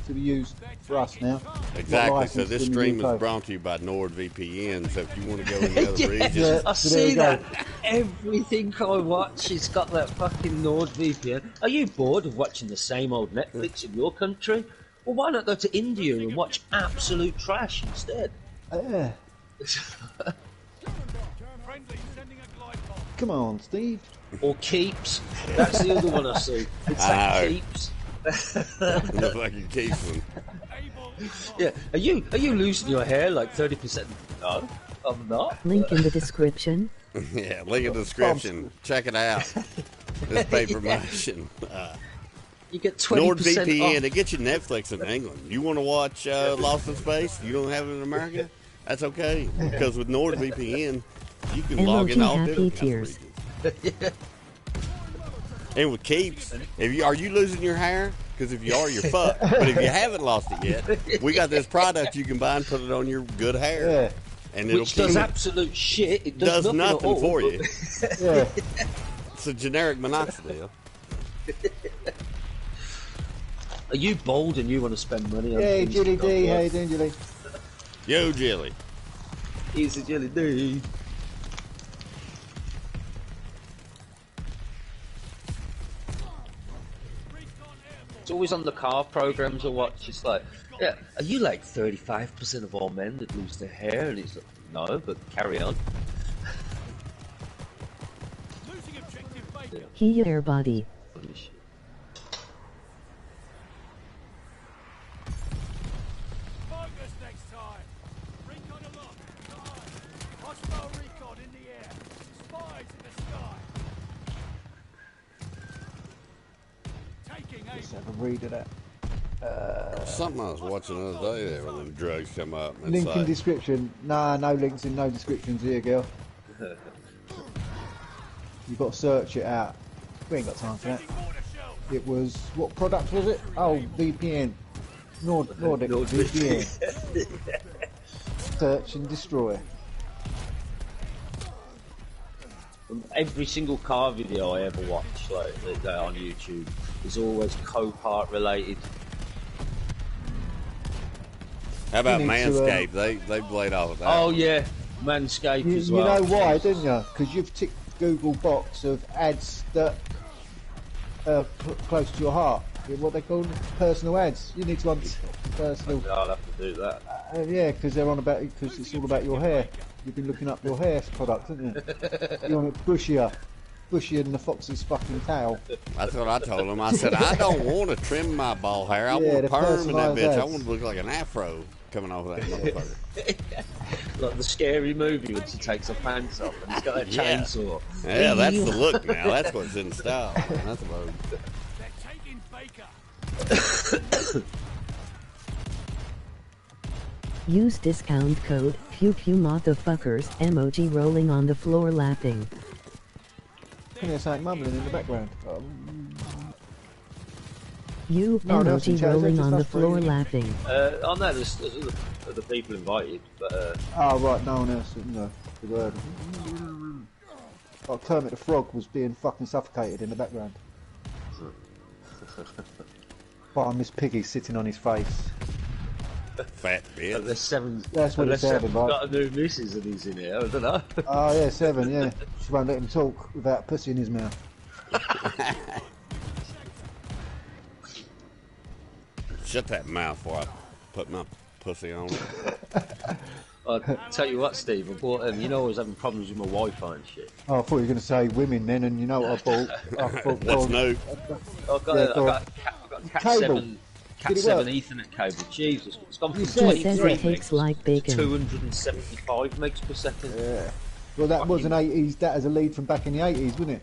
to be used for us now. Exactly, so this stream is brought to you by NordVPN, so if you want to go in the other regions... I see that. Everything I watch has got that fucking NordVPN. Are you bored of watching the same old Netflix in your country? Well, why not go to India and watch absolute trash instead? Yeah. Come on, Steve. Or Keeps. That's the other one I see. It's that Keeps. Looks like a Keeps one. Yeah. Are you losing your hair like 30%? No, I'm not. Link in the description. Yeah, link in the description. Check it out. This pay promotion. You get 20% NordVPN, off. it gets you Netflix in England. You want to watch Lost in Space? You don't have it in America? That's okay. Because with NordVPN, you can log in all different kinds of regions. And with Keeps, are you losing your hair? Because if you are, you're fucked. But if you haven't lost it yet, we got this product you can buy and put it on your good hair. Yeah. And it'll Which does absolute shit. It does nothing all, for you. Yeah. It's a generic minoxidil. Are you bold and you want to spend money on Hey, things Jilly that don't D, how work? you doing, Jilly? Yo, Jilly. He's a Jilly D. It's always on the car programs I watch. It's like, yeah, are you like 35% of all men that lose their hair? And it's like, no, but carry on. Losing objective Baker. He air body. Holy shit. Focus next time. Recon aloft. Guard. Hostile recon in the air. Spies in the sky. Taking aim. Let's have a read of that. Something I was watching the other day there when them drugs come up. And Link it's in like, description. Nah, no links in no descriptions here, girl. You've got to search it out. We ain't got time for that. Sending mortar shells. It was, what product was it? Oh, VPN. Nordic VPN. Search and destroy. Every single car video I ever watch, like that on YouTube, is always co-part related. how about You need to, Manscaped? They've laid off of that. Oh yeah, Manscaped You, as you well. know why, didn't you? Because you've ticked Google box of ads that are close to your heart. What they call personal ads. You need to personal. I'll have to do that. Yeah, because they're on about because it's all about your hair. You've been looking up your hair product, haven't you? You want it bushier than the fox's fucking tail. That's what I told him. I said, I don't want to trim my ball hair. I Yeah, want the to perm in that personalised bitch. I ads. want to look like an afro coming off of that motherfucker. Like the scary movie when she takes her pants off and he's got a Yeah. chainsaw. Yeah, that's the look now. That's what's in style. That's about They're taking Baker. Use discount code pew pew motherfuckers emoji rolling on the floor laughing. I think there's something mumbling in the background. You No one else in emoji chat, rolling just on the us floor three. laughing. Oh no, there's other people invited, but Oh right, no one else. No, the word. Oh, Kermit the Frog was being fucking suffocated in the background. By Miss Piggy sitting on his face. fat bitch. there's seven. That's what it unless sounded Seven's like. got a new missus and he's in here. I don't know. Oh yeah, 7. Yeah, she won't let him talk without pussy in his mouth. Shut that mouth before I put my pussy on it. I'll tell you what, Steve. I bought you know I was having problems with my Wi-Fi and shit. Oh, I thought you were going to say women then, and you know what I bought? I bought What's new? I've got, Yeah, I've go got, on. I've got a Cat Cable. 7, Cat Did it 7 work? Ethernet cable. Jesus, it's gone from You said- He says 23 it takes megs like to bacon. 275 megs per second. Yeah. Well, that was an 80s. That as a lead from back in the 80s, wasn't it?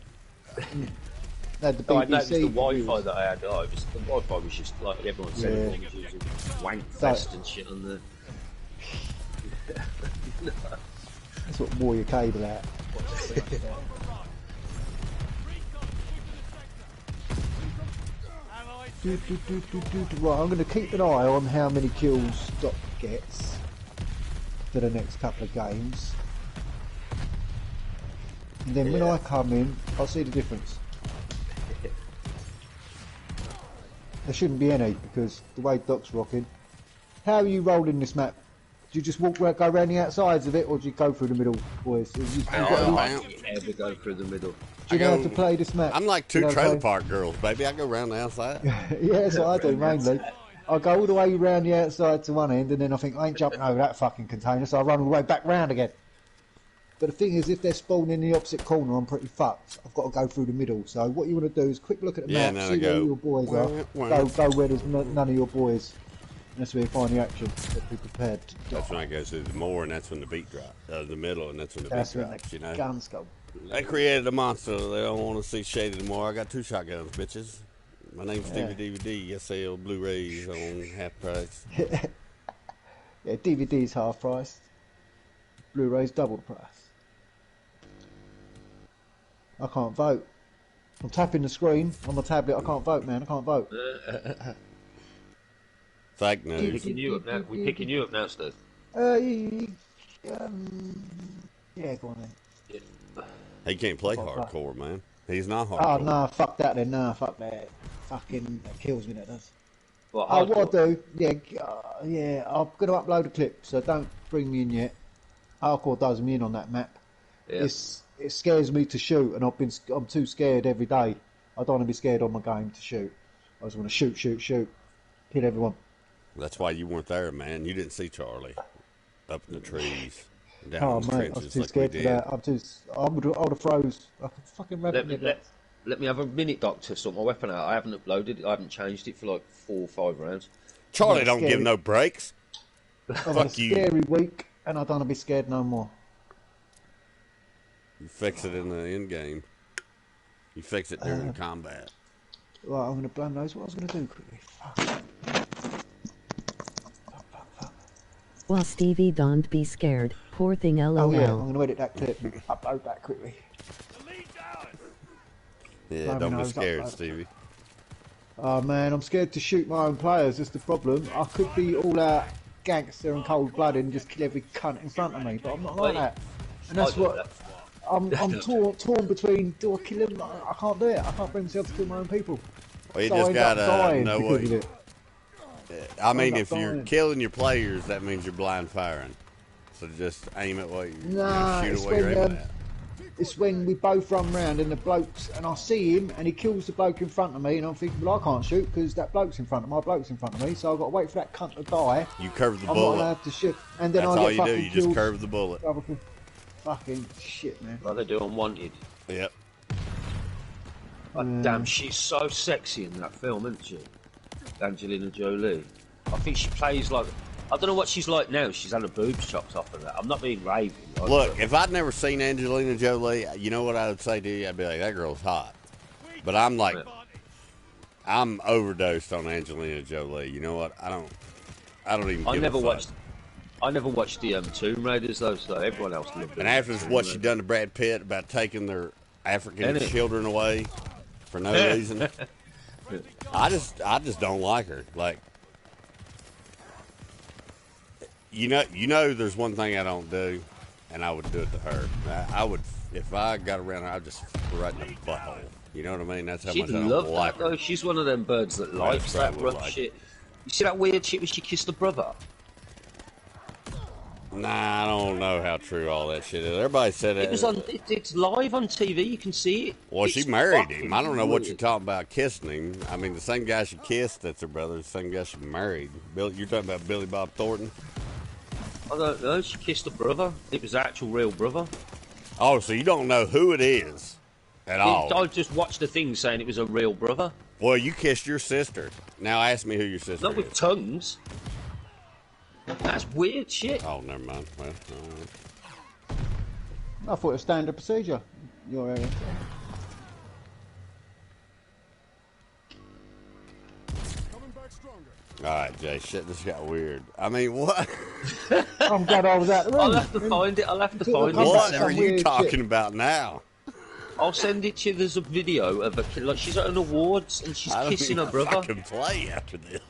They had the So I noticed the BBC. Wi-Fi that I had. The Wi-Fi was just like everyone said. Yeah. Everyone was using wank fest and shit on the. That's what wore your cable out. Allied Right, I'm going to keep an eye on how many kills Doc gets for the next couple of games. And then when Yeah. I come in, I'll see the difference. There shouldn't be any, because the way Doc's rocking. How are you rolling this map? Do you just go around the outsides of it, or do you go through the middle, boys? Do you Ever go through the middle? know how to play this map? I'm like Do you two know how to trailer play? park girls, baby. I go around the outside. Yeah, that's what I do mainly. I go all the way round the outside to one end, and then I think I ain't jumping over that fucking container, so I run all the way back round again. But the thing is, if they're spawning in the opposite corner, I'm pretty fucked. I've got to go through the middle. So what you want to do is quick look at the Yeah, map, and then see I where go, your boys wah, are. wah. Go where there's none of your boys. That's where you find the action. So be prepared. That's when I go through the more, and that's when the beat drops. The middle, and that's when the That's beat when drops. the You know, guns go. they created a monster. They don't want to see Shady anymore. I got 2 shotguns, bitches. My name's Yeah. Stevie DVD. I sell Blu-rays on half price. Yeah, DVD's half price. Blu-ray's double the price. I can't vote. I'm tapping the screen on my tablet. I can't vote, man. I can't vote. Fake news. Picking you up now. We're picking you up now, Steve. Yeah, go on then. He can't play Fuck that. hardcore, man. He's not Oh, hardcore. nah, fuck that then. Nah, fuck that. Fucking, that kills me, that does. What, Oh, what hardcore? I do, yeah, I'm going to upload a clip, so don't bring me in yet. Hardcore does me in on that map. Yeah. It scares me to shoot, and I'm too scared every day. I don't want to be scared on my game to shoot. I just want to shoot, kill everyone. That's why you weren't there, man. You didn't see Charlie up in the trees, down Oh in the mate, I was trenches too like we scared for did. that. I would have froze. I could fucking Let rabbit me it. let me have a minute, Doctor, to sort my weapon out. I haven't uploaded it. I haven't changed it for like 4 or 5 rounds. Charlie Yeah, don't give scary. no breaks. I've had a Fuck you. scary week, and I don't want to be scared no more. You fix it in the end game. You fix it during combat. Right, I'm going to blow those. What I was going to do quickly. Fuck. Well, Stevie, don't be scared. Poor thing, lol. Oh yeah, I'm going to edit that clip and upload that quickly. The lead's ours. Yeah, Blow don't my be nose scared, up, Stevie. Oh man, I'm scared to shoot my own players. That's the problem. I could be all out gangster and cold-blooded and just kill every cunt in front of me, but I'm not like Wait. that. And that's I do what that. I'm torn between. Do I kill him? I can't do it. I can't bring myself to kill my own people. Well, you So I just end up gotta dying know because what. of it. I mean, end up if you're dying. killing your players, that means you're blind firing. So just aim at what you Nah, shoot it's at what you're when, aiming at. It's when we both run round and the blokes, and I see him and he kills the bloke in front of me, and I'm thinking, well, I can't shoot because that bloke's in front of me, my bloke's in front of me, so I've got to wait for that cunt to die. You curve the I'm not bullet. allowed to shoot, and then That's I all get you do. fucking You just killed. curve the bullet. Fucking shit, man. Like they do on Wanted. Yep. Damn, she's so sexy in that film, isn't she? Angelina Jolie. I think she plays like... I don't know what she's like now. She's had her boobs chopped off of that. I'm not being raving. Like, Look, if I'd never seen Angelina Jolie, you know what I would say to you? I'd be like, that girl's hot. But I'm like, I'm overdosed on Angelina Jolie. You know what? I don't even. I give never a fuck. watched. I never watched the Tomb Raiders though, so everyone else loved it. And after what she done to Brad Pitt about taking their African Ain't it? children away for no reason, I just don't like her. Like, you know, there's one thing I don't do, and I would do it to her. I would, if I got around her, I'd just right in the butthole. You know what I mean? That's how She'd much I don't love like that her. though. She's one of them birds that likes that probably rough like shit. You see that weird shit where she kissed the brother? Nah, I don't know how true all that shit is. Everybody said It was on. It's live on TV. You can see it. Well, It's she married fucking him. I don't know what you're weird. talking about kissing him. I mean, the same guy she kissed, that's her brother. The same guy she married. Bill, you're talking about Billy Bob Thornton? I don't know. She kissed the brother. It was the actual real brother. Oh, so you don't know who it is at all? I just watched the thing saying it was a real brother. Well, you kissed your sister. Now ask me who your sister Not is. with tongues. That's weird shit. Oh, never mind. Well, I thought it was standard procedure. Your area. Coming back stronger. all right, Jay. Shit, this got weird. I mean, what? I'm glad I was out the room. I'll have to find it. I'll have to find Come it. What back, are some you weird talking shit. about now? I'll send it to you. There's a video of a like she's at an awards and she's I don't kissing her even brother. fucking play after this.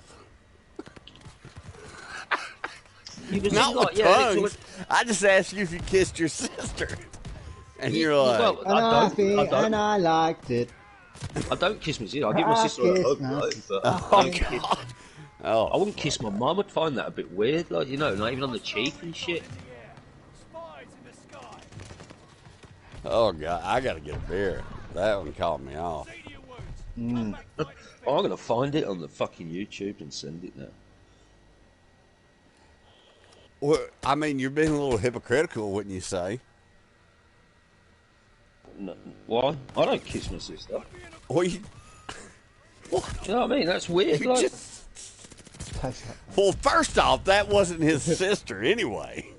He was Not like, with yeah, it's tongues. I just asked you if you kissed your sister. And you're all- like, well, And I think, I don't. and I liked it. I don't kiss my sister. I give my I sister a kiss hug, my right? sister. But I oh, don't kiss. God. I Oh, wouldn't kiss my mum. I'd find that a bit weird, like you know, not even on the cheek and shit. Spies in the sky. oh, God. I got to get a beer. That one caught me off. See to your wounds. Oh, I'm gonna find it on the fucking YouTube and send it now. Well, I mean, you're being a little hypocritical, wouldn't you say? No, why? I don't kiss my sister. Well, you You know what I mean? That's weird. Like, just, Taste that. well, first off, that wasn't his sister anyway.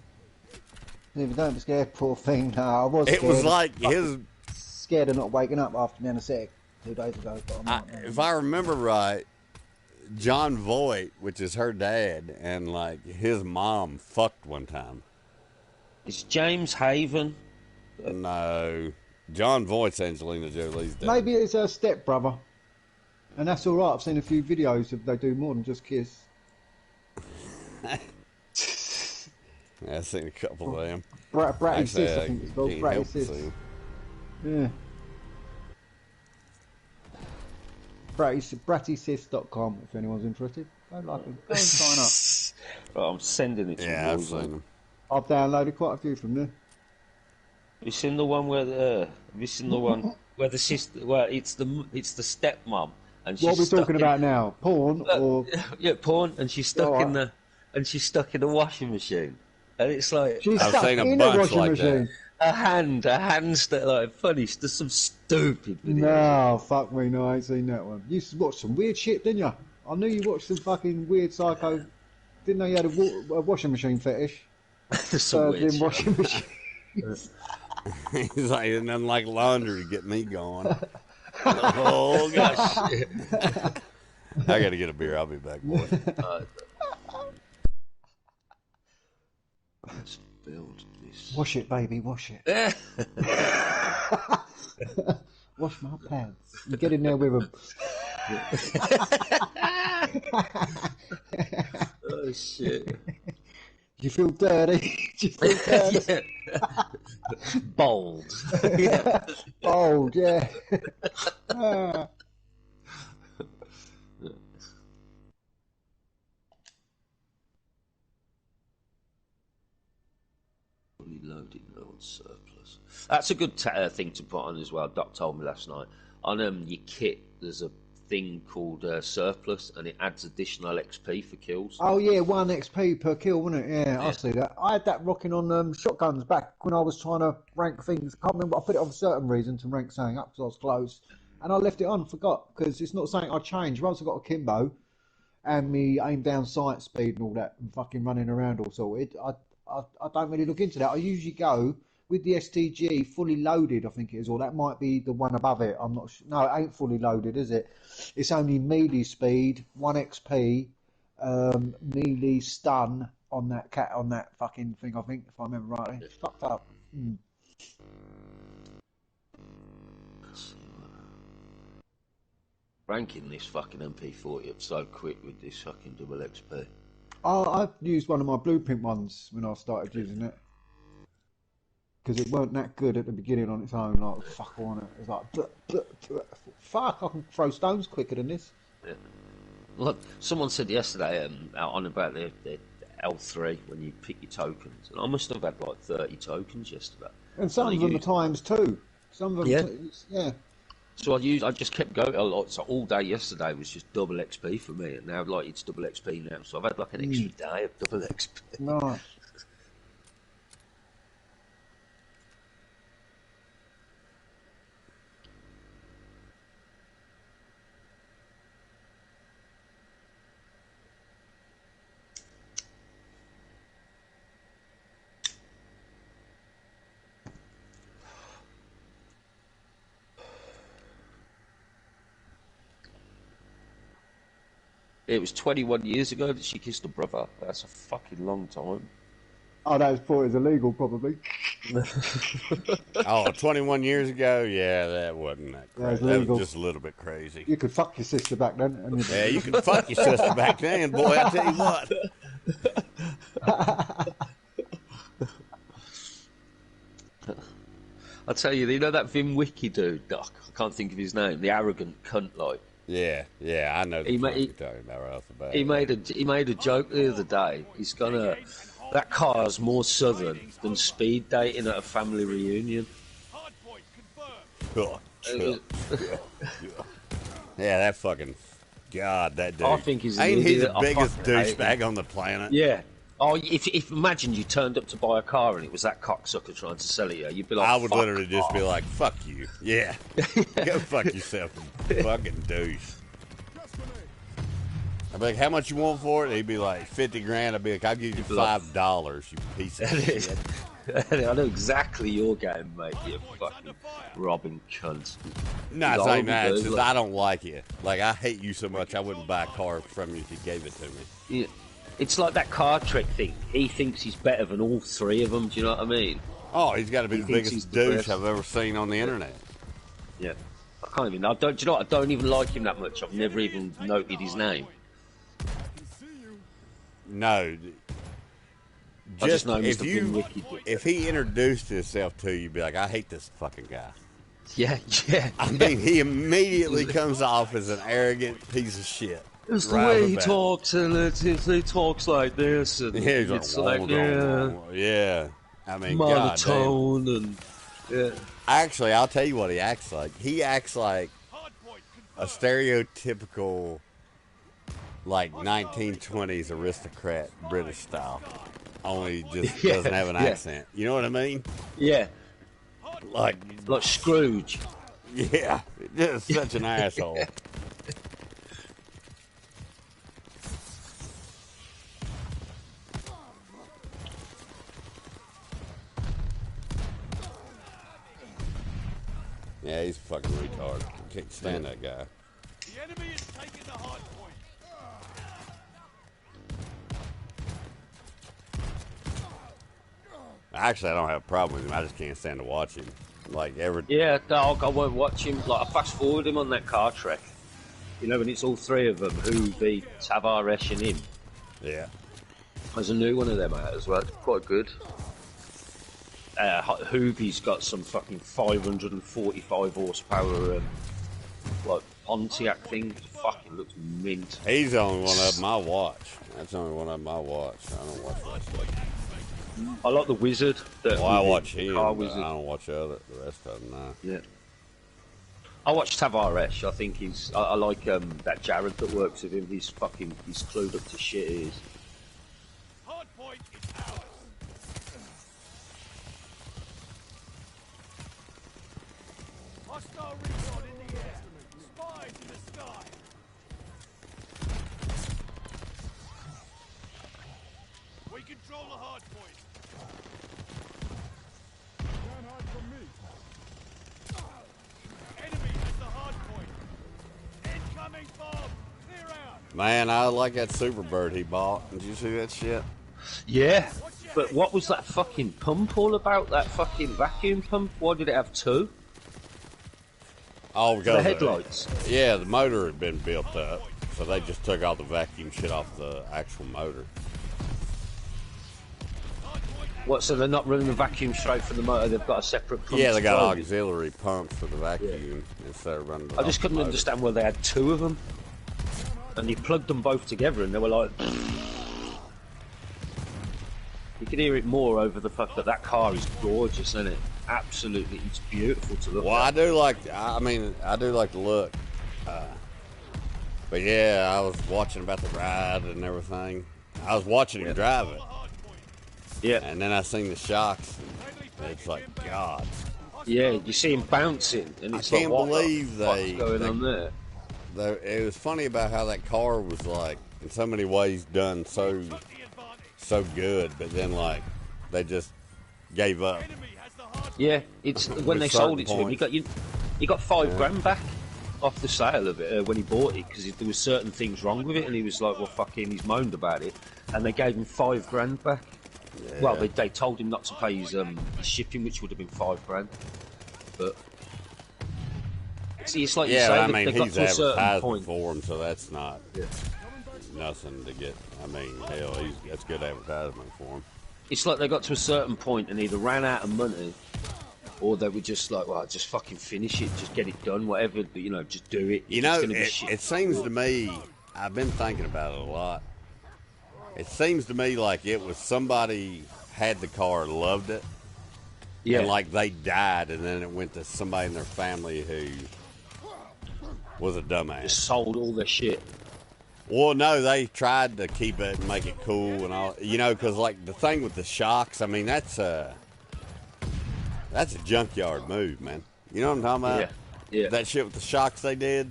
If you don't be scared, poor thing. No, I was It scared. was like his. Scared of not waking up after the anesthetic 2 days ago. But I'm not, If I remember right, John Voight, which is her dad, and like his mom fucked one time. it's James Haven. No, John Voight's Angelina Jolie's dad. Maybe it's her stepbrother. And that's all right. I've seen a few videos of they do more than just kiss. Yeah, I've seen a couple of them. Bratty Actually, sis, I think it's called. can't Bratty help but sis. see 'em. Yeah. Brattysis.com if anyone's interested. Go like them. Go and sign up. Right, I'm sending it to Yeah, I've you. seen them. I've downloaded quite a few from there. Have you seen the one where have you seen the one where the sister? Well, it's the stepmom, and she's What are we stuck talking in, about now? Porn or yeah, porn, and she's stuck Alright. she's stuck in the washing machine, and it's like she's I've stuck seen a in a bunch washing like machine? that. a hand stuck like funny. There's some stupid videos. No, fuck me, no, I ain't seen that one. You used to watch some weird shit, didn't you? I knew you watched some fucking weird psycho. Didn't know you had a washing machine fetish. There's some weird In shit. washing machine. He's like, there's nothing like laundry to get me going. Oh gosh. I got to get a beer. I'll be back, boys. Let's build this. Wash it, baby, wash it. Wash my pants. You get in there with them. Oh shit. You feel dirty? Do you feel dirty? Yeah. Bold. Yeah. Bold, yeah. Ah. Fully loaded load surplus. That's a good thing to put on as well. Doc told me last night. On your kit, there's a thing called surplus, and it adds additional XP for kills. Oh yeah, 1 XP per kill, wasn't it? Yeah, I see that. I had that rocking on shotguns back when I was trying to rank things. I can't remember. I put it on for certain reason to rank something up because I was close, and I left it on. Forgot because it's not something I changed. Once I got a Kimbo and me aim down sight speed and all that, and fucking running around all sorted, I don't really look into that. I usually go with the STG fully loaded, I think it is, or that might be the one above it. I'm not sure. No, it ain't fully loaded, is it? It's only melee speed, 1 XP, melee stun on that fucking thing, I think, if I remember rightly. It's fucked up. Ranking this fucking MP40 up so quick with this fucking double XP. I've used one of my blueprint ones when I started using it. Because it weren't that good at the beginning on its own, like, fuck, I want it. It was like, fuck, I can throw stones quicker than this. Yeah. Look, someone said yesterday out on about the L3 when you pick your tokens, and I must have had like 30 tokens yesterday. And some of them are times 2. Some of them, Yeah. Yeah. So I just kept going a lot. So all day yesterday was just double XP for me, and now like it's double XP now. So I've had like an extra day of double XP. Nice. It was 21 years ago that she kissed her brother. That's a fucking long time. Oh, that was before it was illegal, probably. Oh, 21 years ago? Yeah, that wasn't that Yeah, it was crazy. That legal. was just a little bit crazy. You could fuck your sister back then. And Yeah, you could fuck your sister back then, boy, I tell you what. I'll tell you know that Vim Wiki dude, Doc? I can't think of his name. The arrogant cunt, like. Yeah, I know the He fuck ma- you're talking about right off the bat. He made a joke the other day. He's gonna. That car's more southern than speed dating at a family reunion. Hardpoint confirmed. Yeah, that fucking God, that dude. I think he's an ain't he idiot. the I biggest fucking hate douchebag on the planet? Yeah. Oh, if imagine you turned up to buy a car and it was that cocksucker trying to sell it you, you'd be like, I would fuck literally just be off. like, "Fuck you." Yeah, go fuck yourself, you fucking douche. I'd be like, "How much you want for it?" He'd be like, 50 grand. I'd be like, "I'll give you $5, you piece of shit." I know exactly your game, mate. You fucking robbing cunt. No, He's it's all like that. It's dude, just like- I don't like you. Like, I hate you so much, I wouldn't buy a car from you if you gave it to me. Yeah. It's like that car trick thing. He thinks he's better than all three of them. Do you know what I mean? Oh, he's got to be He the thinks he's biggest the douche best. I've ever seen on the internet. Yeah. I can't even. Do you know what? I don't even like him that much. I've never even noted his name. No. I just know him as if the you, Vim Wiki dude. if he introduced himself to you, you'd be like, I hate this fucking guy. Yeah, yeah. I mean, he immediately comes off as an arrogant piece of shit. It's the right way off he bat. talks, and he talks like this, and Yeah, he's it's like, like, yeah. I mean, goddamn. monotone, and yeah. Actually, I'll tell you what he acts like. He acts like a stereotypical, like 1920s aristocrat, British style. Only just doesn't have an accent. You know what I mean? Yeah, Like Scrooge. yeah, just such an asshole. Yeah, he's a fucking retard. Can't stand that guy. The enemy is taking the hard point. Actually, I don't have a problem with him. I just can't stand to watch him. Like every Yeah, dog. I won't watch him. Like I fast forward him on that car trek. You know, when it's all three of them who beat Tavares and him. yeah. There's a new one of them out as well. It's quite good. Hoobie's got some fucking 545 horsepower, like Pontiac thing. It fucking looks mint. He's the only one of them I watch. That's the only one of them I watch. I don't watch that stuff. I like the Wizard. Well, I watch him, car but Wizard. I don't watch the rest of them now. Yeah. I watch Tavares. I think he's. I like that Jared that works with him. He's clued up to shit. He is. Hard point is ours. Hostile recon in the air. Spies in the sky. We control the hard point. Can't hide from me. Enemy has the hard point. Incoming bomb. Clear out. Man, I like that Superbird he bought. Did you see that shit? Yeah. But what was that fucking pump all about? That fucking vacuum pump? Why did it have two? Oh, The because headlights. yeah, the motor had been built up, so they just took all the vacuum shit off the actual motor. What? So they're not running the vacuum straight from the motor? They've got a separate pump. Yeah, they to got drive it? auxiliary pumps for the vacuum instead of running. I just couldn't motor. understand why they had two of them. And you plugged them both together, and they were like. You can hear it more over the fact that car is gorgeous, isn't it? Absolutely, it's beautiful to look Well, at. I do like the look. But yeah, I was watching about the ride and everything. I was watching him drive it, Yeah, and then I seen the shocks. And it's like, God, yeah, you see him bouncing, and it's I can't like, what believe the fuck's going on there? It was funny about how that car was like, in so many ways, done so good, but then like they just gave up. Yeah, it's when they sold it to him. He got $5,000 back off the sale of it when he bought it because there was certain things wrong with it, and he was like, "Well, fucking," he's moaned about it, and they gave him $5,000 back. Yeah. Well, they told him not to pay his shipping, which would have been $5,000, but. See, it's like you Yeah, say, I they mean, got he's to a certain advertising point. for him, so that's not nothing to get. I mean, hell, that's good advertisement for him. It's like they got to a certain point and either ran out of money, or they were just like, "Well, just fucking finish it, just get it done, whatever. You know, just do it." You know, it seems to me, I've been thinking about it a lot. It seems to me like it was somebody had the car, loved it, yeah, and like they died, and then it went to somebody in their family who was a dumbass. just sold all their shit. Well, no, they tried to keep it and make it cool and all, you know, because like the thing with the shocks, I mean, that's a junkyard move, man. You know what I'm talking about? Yeah. That shit with the shocks they did,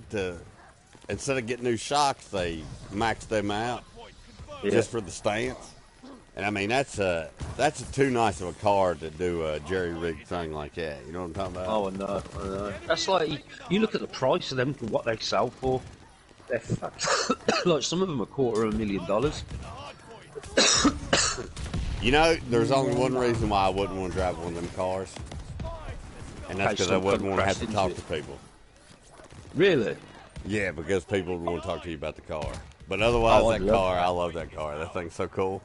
instead of getting new shocks, they maxed them out just for the stance. And I mean, that's too nice of a car to do a jerry-rigged thing like that. You know what I'm talking about? Oh, I know. That's like, you look at the price of them for what they sell for. They're like, some of them are $250,000. You know, there's only one reason why I wouldn't want to drive one of them cars, and that's because I wouldn't want to have to talk to people. Really? Yeah, because people would want to talk to you about the car. But otherwise, I love that car. That thing's so cool.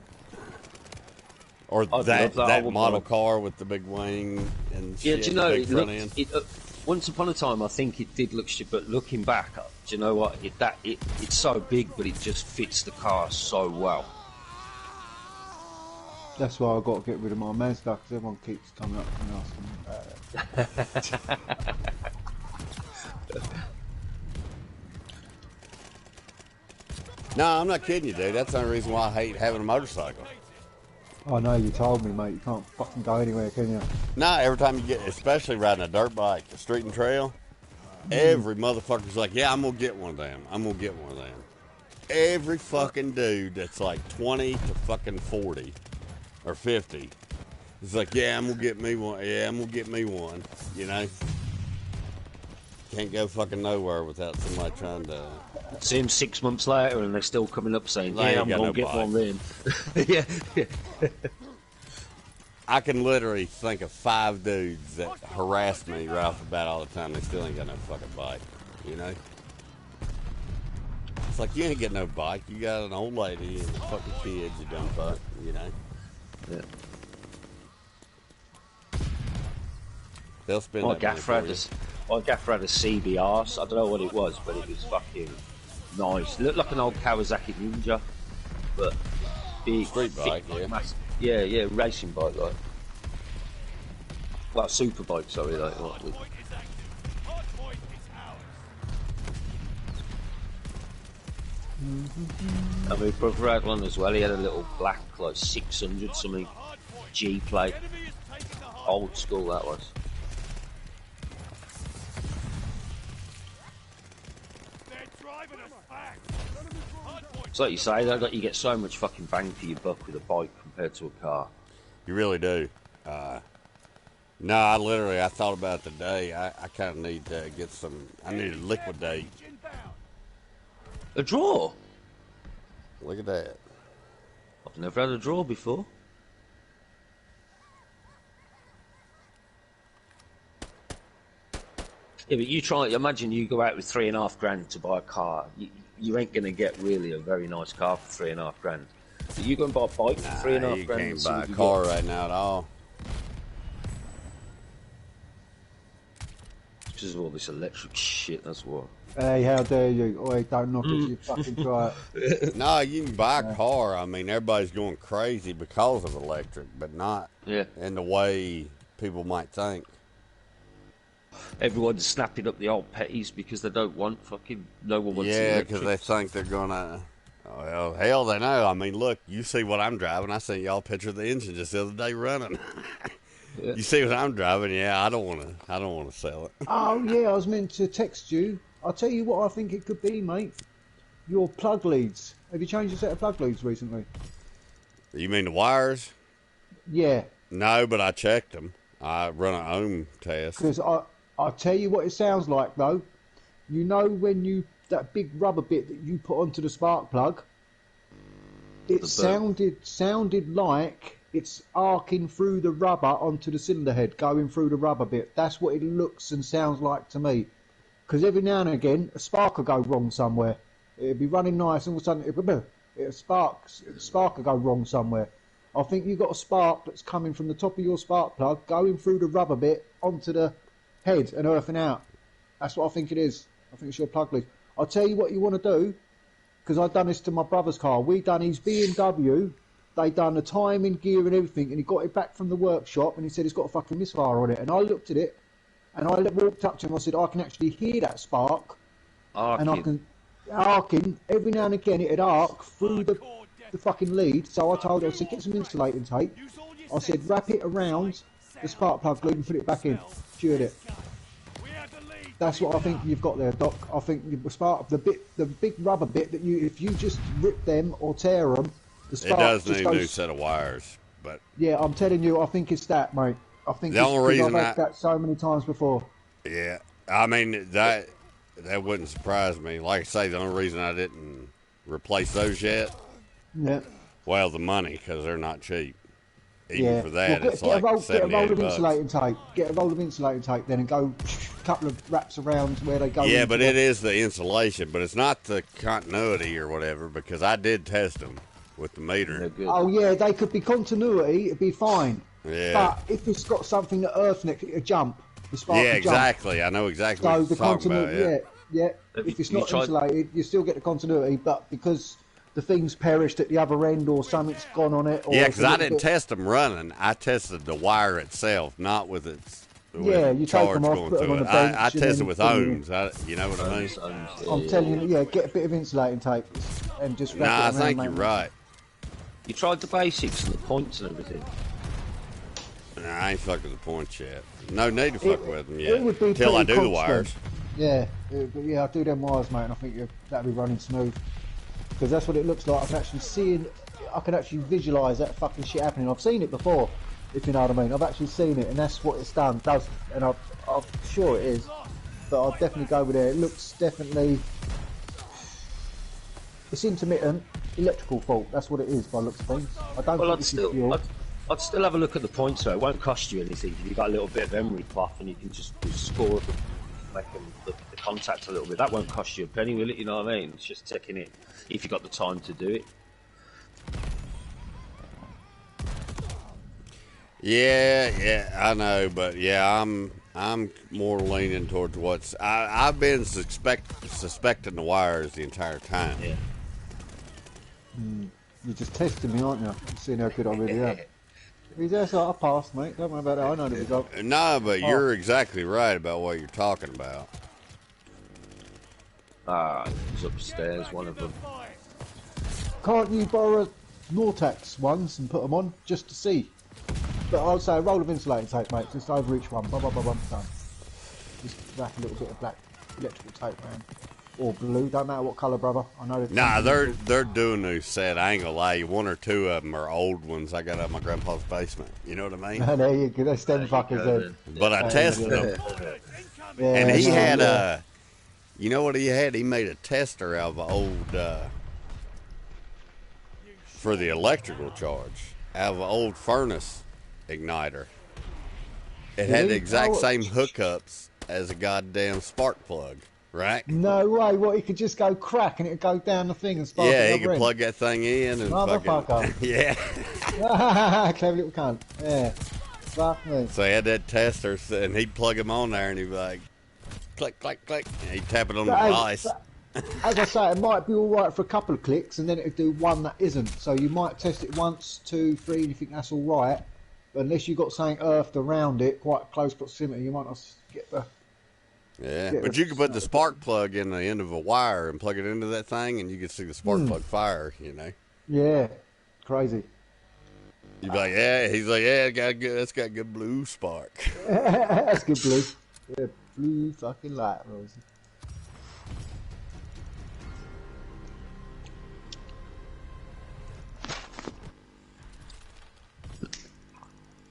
Or that model car with the big wing and shit, yeah, do you know, big front end. once upon a time, I think it did look shit, but looking back, do you know what? It's so big, but it just fits the car so well. That's why I've got to get rid of my Mazda, because everyone keeps coming up to me asking about it. No, I'm not kidding you, dude. That's the only reason why I hate having a motorcycle. I know, you told me, mate. You can't fucking go anywhere, can you? No, every time you get, especially riding a dirt bike, a street and trail, every motherfucker's like, yeah, I'm going to get one of them. I'm going to get one of them. Every fucking dude that's like 20 to fucking 40 or 50 is like, yeah, I'm going to get me one. Yeah, I'm going to get me one. You know? Can't go fucking nowhere without somebody trying to... See them 6 months later and they're still coming up saying, They yeah, ain't I'm got going to no get bike. one then. Yeah. I can literally think of 5 dudes that harass me right off the bat all the time. They still ain't got no fucking bike, you know? It's like, you ain't got no bike. You got an old lady and fucking kids, you dumb fuck, you know? Yeah. They'll spend My that money gaffer for you. had a CBR. So I don't know what it was, but it was fucking nice. It looked like an old Kawasaki Ninja, but big, Street bike, thick, yeah. massive. Yeah, racing bike, like super bike. Sorry, with, Point is active. Hard point is ours. and my brother had one as well. He had a little black, like 600 something G plate, Enemy is taking the hard old school that was. They're driving us back. Hard point. It's like you say, you get so much fucking bang for your buck with a bike compared to a car. You really do. No, I thought about it today. I kind of need to get some, I need to liquidate. Inbound. A draw? Look at that. I've never had a draw before. Yeah, but you try. Imagine you go out with $3,500 to buy a car. You ain't gonna get really a very nice car for $3,500. But you go and buy a bike for Nah, $3,500. you can't and see buy what a you car get. right now at all. Because of all this electric shit. That's what. Hey, how dare you? Oi, don't knock it till you fucking try it. No, you can buy a car. I mean, everybody's going crazy because of electric, but not Yeah. in the way people might think. Everyone's snapping up the old petties because they don't want fucking. No one wants. Yeah, electric. because they think they're gonna. Oh, well, hell, they know. I mean, look, you see what I'm driving. I sent y'all a picture of the engine just the other day running. Yeah. You see what I'm driving? Yeah, I don't want to sell it. Oh, yeah, I was meant to text you. I'll tell you what I think it could be, mate. Your plug leads. Have you changed your set of plug leads recently? You mean the wires? Yeah, No, but I checked them. I run an ohm test. because I'll tell you what it sounds like, though. You know when that big rubber bit that you put onto the spark plug, it sounded like it's arcing through the rubber onto the cylinder head, going through the rubber bit. That's what it looks and sounds like to me. Because every now and again, a spark will go wrong somewhere. It'll be running nice, and all of a sudden, the spark will go wrong somewhere. I think you've got a spark that's coming from the top of your spark plug, going through the rubber bit onto the head and earthing out. That's what I think it is. I think it's your plug lead. I'll tell you what you want to do, because I've done this to my brother's car. We done his BMW. They done the timing, gear and everything, and he got it back from the workshop, and he said it's got a fucking misfire on it. And I looked at it, and I walked up to him, I said, I can actually hear that spark, and I can arcing. Every now and again it'd arc through the fucking lead. So I told her, I said, get some insulating tape. I said, wrap it around the spark plug lead and put it back in. Cured it. That's what I think you've got there, Doc. I think the spark, the big rubber bit that if you just rip them or tear them, the It spark does just need a new goes. set of wires, but Yeah, I'm telling you, I think it's that, mate. I think The it's only because reason I've had that so many times before. yeah, I mean that wouldn't surprise me. Like I say, the only reason I didn't replace those yet, Yeah. well, the money, because they're not cheap. Even Yeah. for that, Well, it's get like a roll of 78 bucks. insulating tape. Get a roll of insulating tape then and go a couple of wraps around where they go. Yeah, into but the- it is the insulation, but it's not the continuity or whatever, because I did test them with the meter. They're good. Oh yeah, they could be continuity. It'd be fine. Yeah. But if it's got something that earth next, it'll jump. The sparky Yeah, jump. exactly. I know exactly So what the you're talking about. continuity, Yeah. yeah. If it's You not tried- insulated, you still get the continuity, but because the thing's perished at the other end or something's gone on it, or Yeah, it's because a I little didn't bit- test them running. I tested the wire itself, not with its Yeah, you take charge them off, going put them through on it. the bench, I and tested then with bring ohms. You know what I mean? I'm telling you, yeah, get a bit of insulating tape and just wrap Nah, I it around. think you're right. You tried the basics and the points and everything. Nah, I ain't fucking with the points yet. No need to fuck with them yet. It would be Till I do pretty the wires. Yeah, I do them wires, mate, and I think that'd be running smooth. Because that's what it looks like. I can actually visualise that fucking shit happening. I've seen it before, if you know what I mean. I've actually seen it, and that's what it's done. And I'm sure it is. But I'll definitely go with it. It looks definitely. It's intermittent electrical fault. That's what it is by the looks of things. I don't Well, think I'd still have a look at the points though. It won't cost you anything. You've got a little bit of emery cloth and you can just score make the contact a little bit. That won't cost you a penny, will it? You know what I mean? It's just checking it if you've got the time to do it. Yeah, I know, but yeah, I'm more leaning towards what's. I've been suspecting the wires the entire time. Yeah. You're just testing me, aren't you? Seeing how good I really am. He's there, so I passed, mate. Don't worry about that. I know the result. No, but you're exactly right about what you're talking about. It's upstairs, one of them. Can't you borrow Nortex ones and put them on just to see? But I'll say a roll of insulating tape, mate. Just over each one. Blah, blah, blah, blah, done. Just wrap a little bit of black electrical tape around. Or blue, don't matter what colour, brother. I know. Nah, they're doing new set. I ain't gonna lie, you. One or two of them are old ones I got out of my grandpa's basement. You know what I mean? There you go. They're stem fuckers then. But I tested them, Yeah, and he no, had yeah. you know what he had? He made a tester out of an old for the electrical charge out of an old furnace igniter. It had the exact same hookups as a goddamn spark plug, right? No way. What, he could just go crack and it'd go down the thing and spark Yeah, it he could plug that thing in and Motherfucker. fucking yeah. Clever little cunt. Yeah. Fuck me. So he had that tester, and he'd plug him on there, and he'd be like, click, click, click, and he'd tap it on the device. As I say, it might be all right for a couple of clicks, and then it'll do one that isn't. So you might test it once, 2, 3, and you think that's all right. But unless you've got something earthed around it, quite close proximity, you might not get the... Yeah, Yeah, but you could put the spark plug in the end of a wire and plug it into that thing, and you could see the spark plug fire, you know. Yeah. Crazy. You'd be like, yeah. He's like, yeah, that's got good blue spark. That's good, blue. Yeah, blue fucking light, Rosie.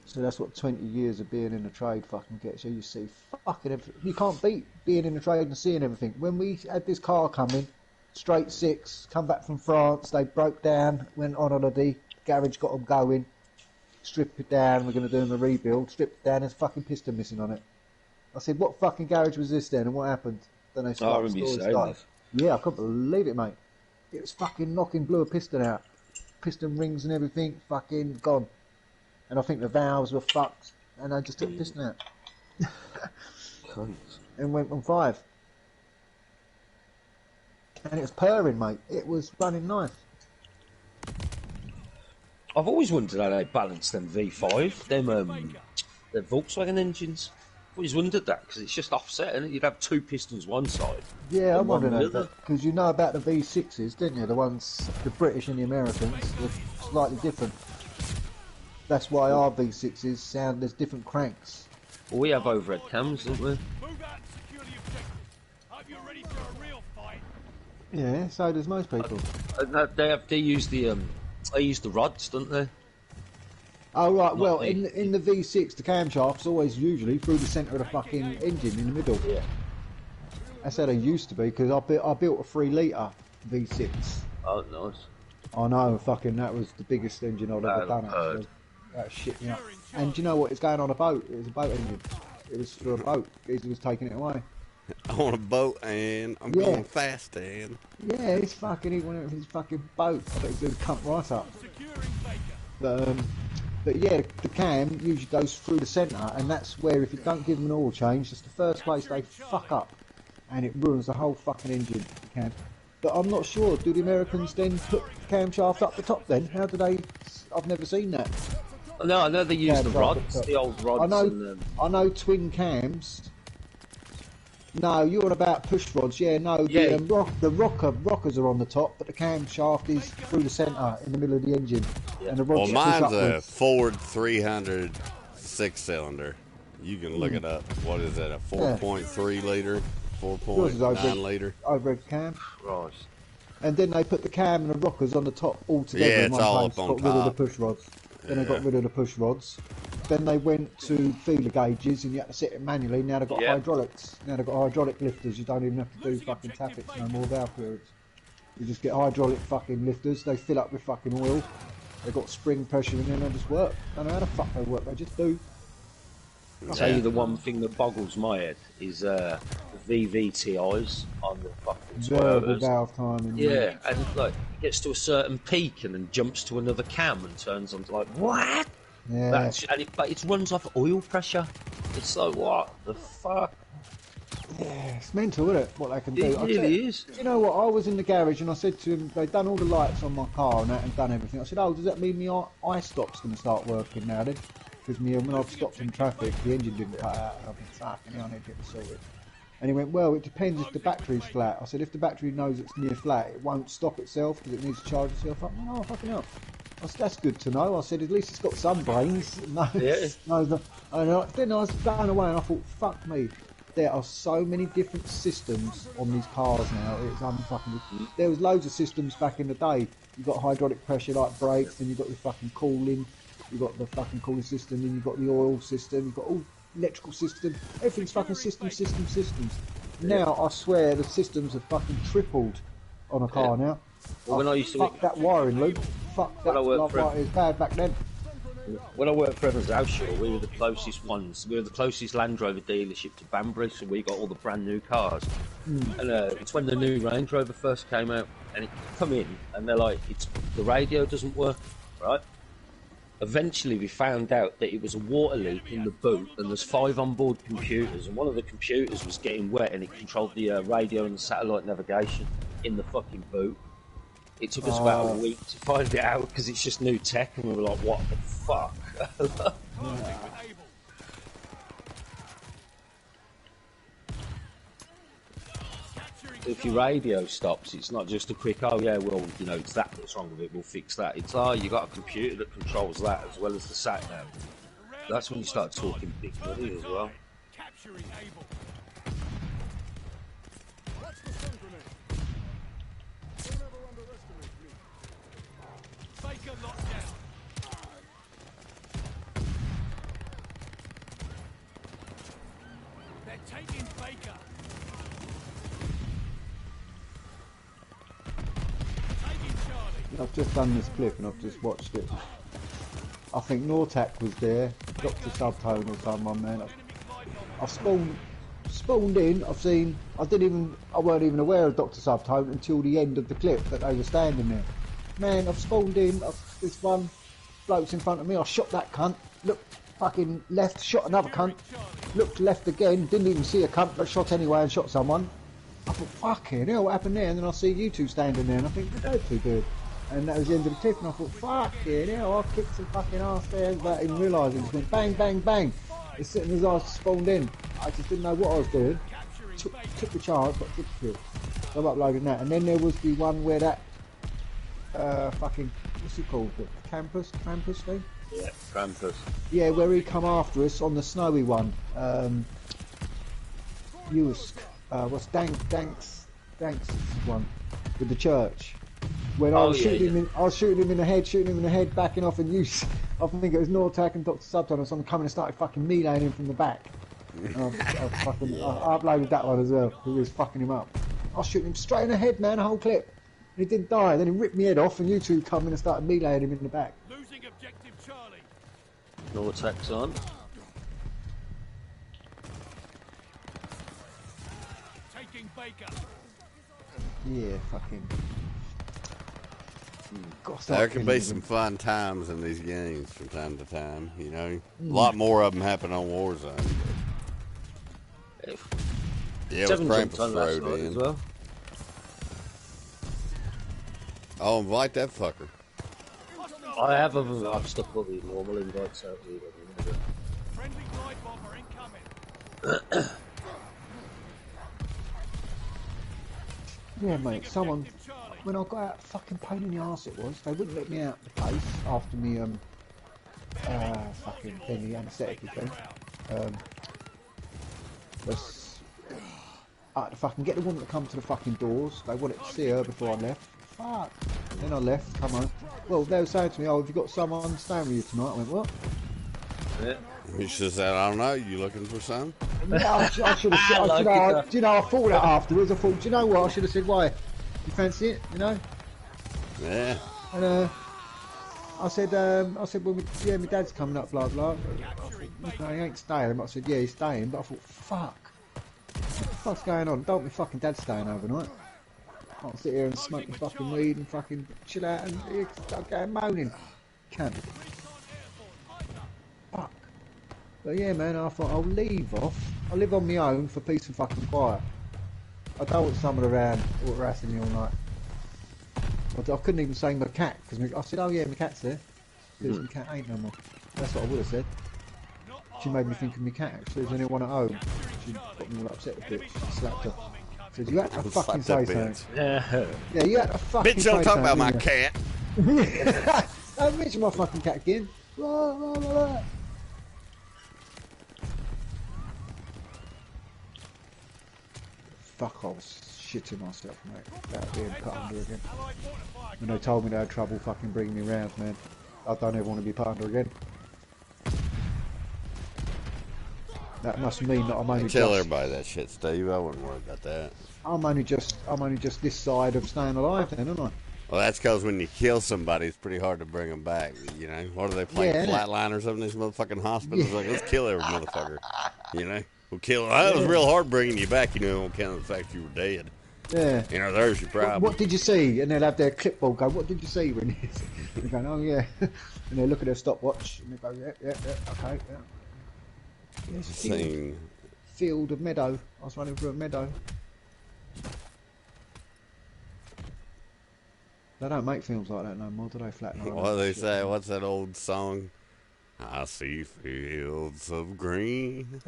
So that's what 20 years of being in the trade fucking gets you. You see fucking everything. You can't beat being in the trade and seeing everything. When we had this car coming, straight six, come back from France, they broke down, went on holiday, garage got them going, stripped it down, we're going to do them a rebuild, stripped it down, there's a fucking piston missing on it. I said, what fucking garage was this then, and what happened? Then they I remember you saying this. Yeah, I couldn't believe it, mate. It was fucking blew a piston out. Piston rings and everything, fucking gone. And I think the valves were fucked, and I just took the piston out. And went on 5. And it was purring, mate. It was running nice. I've always wondered how they balance them V5, them Volkswagen engines. I've always wondered that, because it's just offset, and you'd have 2 pistons one side. Yeah, I'm and one wondering the that, other. because you know about the V6s, didn't you? The ones, the British and the Americans, they're slightly different. That's why our V6s sound, there's different cranks. Well, we have overhead cams, don't we? Move out and secure the objective. Hope you're ready for a real fight. Yeah, so does most people. They use the rods, don't they? Oh right, well me. in the V6 the camshaft's always usually through the centre of the fucking engine in the middle. Yeah. That's how they used to be, because I built a 3 litre V6. Oh, nice. I know, fucking that was the biggest engine I'd ever done heard. actually. That shit me up. And do you know what? It's going on a boat. It was a boat engine. It was for a boat. He was taking it away. On a boat, and I'm Yeah. going fast, and Yeah, it's fucking, he went out with his fucking boat. I bet he's going to come right up. Securing Baker. But, But yeah, the cam usually goes through the centre, and that's where if you don't give them an oil change, that's the first place they fuck up, and it ruins the whole fucking engine. The cam. But I'm not sure. Do the Americans then put the camshaft up the top? Then how do they? I've never seen that. No, I know they use the Cams up rods, top. the old rods. I know twin cams. No, you're on about push rods. Yeah, no, Yeah. the rockers are on the top, but the camshaft is through the centre in the middle of the engine, Yeah. and the Well, rods push mine's a upwards. Ford 300 6-cylinder. You can look it up. What is it? A 4.3 liter, Yours is 4.9 liter. overhead cam. Right. And then they put the cam and the rockers on the top all together Yeah, in it's one all place. up on Got rid of the top. push rods. Then they got rid of the push rods. Then they went to feeler gauges and you had to set it manually. Now they've got Yeah. hydraulics. Now they've got hydraulic lifters. You don't even have to do fucking tappets no more, valve clearance. You just get hydraulic fucking lifters. They fill up with fucking oil. They've got spring pressure and then they just work. I don't know how the fuck they work. They just do. I'll tell you the one thing that boggles my head is the VVTIs on the fucking Variable Toyotas. valve timing. Yeah, and like it gets to a certain peak and then jumps to another cam and turns on to like what? Yeah. But it runs off oil pressure. It's like what the fuck? Yeah, it's mental, isn't it? What they can do. It I really said- is. You know what? I was in the garage and I said to him, they'd done all the lights on my car and that and done everything. I said, oh, does that mean my iStop's going to start working now then? Because when I've stopped in traffic, the engine didn't cut out. And I've been fucking hell, I need to get this sorted. And he went, well, it depends if the battery's flat. I said, if the battery knows it's near flat, it won't stop itself because it needs to charge itself up. Oh, fucking hell. I said, that's good to know. I said, at least it's got some brains. No, Yeah. no, then I was blown away and I thought, fuck me. There are so many different systems on these cars now. It's unfucking. There was loads of systems back in the day. You got hydraulic pressure like brakes, then you got your fucking cooling. You got the fucking cooling system, then you got the oil system. You got all electrical system. Everything's fucking systems. Now I swear the systems have fucking tripled on a car now. Well, when I used to fuck that wiring loop. Fuck that. I worked Like, for- it was bad back then. When I worked for Evans Houseshaw, we were the closest ones. We were the closest Land Rover dealership to Banbury, so we got all the brand new cars. And it's when the new Range Rover first came out, and it come in, and they're like, the radio doesn't work, right? Eventually, we found out that it was a water leak in the boot, and there's 5 onboard computers, and one of the computers was getting wet, and it controlled the radio and the satellite navigation in the fucking boot. It took us about a week to find it out because it's just new tech, and we were like, "What the fuck?" If your radio stops, it's not just a quick, "Oh yeah, well, you know, it's that that's wrong with it. We'll fix that." It's, "Oh, you got a computer that controls that as well as the sat nav." That's when you start talking big money as well. Capturing Able. Baker locked down. They're taking Baker. Taking Charlie. I've just done this clip and I've just watched it. I think Nortac was there, Dr. Subtone or someone, man. I've spawned in, I weren't even aware of Dr. Subtone until the end of the clip that they were standing there. Man, I've spawned in, this one bloke's in front of me, I shot that cunt, looked fucking left, shot another cunt, looked left again, didn't even see a cunt, but shot anyway and shot someone. I thought, fucking hell, what happened there? And then I see you two standing there and I think, they're two good. And that was the end of the clip, and I thought, fucking hell, I kicked some fucking arse there without even realising. It just went bang, bang, bang. As soon as I spawned in, I just didn't know what I was doing. Took the chance, but took the kill. So I've uploaded that. And then there was the one where that, fucking, what's it called? The Krampus thing? Yeah, Krampus. Yeah, where he come after us on the snowy one. What's Dank's one with the church. When I was shooting him in the head, backing off, and I think it was Nortac and Dr. Subton or someone coming and started fucking meleeing him from the back. And I uploaded that one as well. Who was fucking him up? I was shooting him straight in the head, man, the whole clip. And he didn't die. Then he ripped my head off, and you two come in and started meleeing him in the back. Losing objective Charlie. No attacks on. Taking Baker. Yeah, fucking. Gotta start There can be killing some them. fun times in these games from time to time. You know, a lot more of them happen on Warzone. Yeah, it was 7 jumped Krampus on last thrown night as in. well. Oh, invite that fucker. I have I've stuck all the normal invites out here. Friendly glide bomber incoming. Yeah, mate. Someone, Objective Charlie. when I got out, fucking pain in the arse it was. They wouldn't let me out the place after me fucking thing, the anaesthetic thing. I had to fucking get the woman to come to the fucking doors. They wanted to see her before I left. Fuck. Then I left, come home. Well, they were saying to me, oh, have you got someone staying with you tonight? I went, what? Yeah. He just said, I don't know, you looking for some? Yeah, I should have said, Like it, do you know, I thought that afterwards. I thought, do you know what? I should have said, why? You fancy it, you know? Yeah. And I said, well, yeah, my dad's coming up, blah, blah. I said, no, he ain't staying. I said, yeah, he's staying. But I thought, fuck. What the fuck's going on? Don't be fucking dad staying overnight. I'll sit here and smoke my fucking weed and fucking chill out and start going moaning. Can't. Fuck. But yeah, man, I thought I'll leave off. I live on my own for peace and fucking quiet. I don't want someone around harassing me all night. I couldn't even say my cat because I said, oh yeah, my cat's there. Because my cat ain't no more. That's what I would have said. She made me think of my cat actually. There's only one at home. She got me all upset a bit. She slapped her. Said, you had to fucking say something. Yeah. Yeah, you had to fucking Bitch, say don't talk about my something, cat. don't mention my fucking cat again. Blah, blah, blah, blah. Fuck, I was shitting myself, mate, about being put under again. When they told me they had trouble fucking bringing me round, man. I don't ever want to be put under again. That must mean that I'm only Tell just... everybody that shit, Steve. I wouldn't worry about that. I'm only just this side of staying alive then, aren't I? Well, that's because when you kill somebody, it's pretty hard to bring them back. You know, what are they playing? Yeah, innit? Flatliners up in these motherfucking hospitals? Yeah. Like, let's kill every motherfucker. You know, we'll kill. It was real hard bringing you back. You know, on account of the fact you were dead. Yeah. You know, there's your problem. What did you see? And they'll have their clipboard go, what did you see when they're going, oh yeah. And they look at their stopwatch and they go, yeah, okay, yeah. Yes, field of meadow. I was running through a meadow. They don't make films like that no more, do they? Flatline. What do they say? What's that old song? I see fields of green,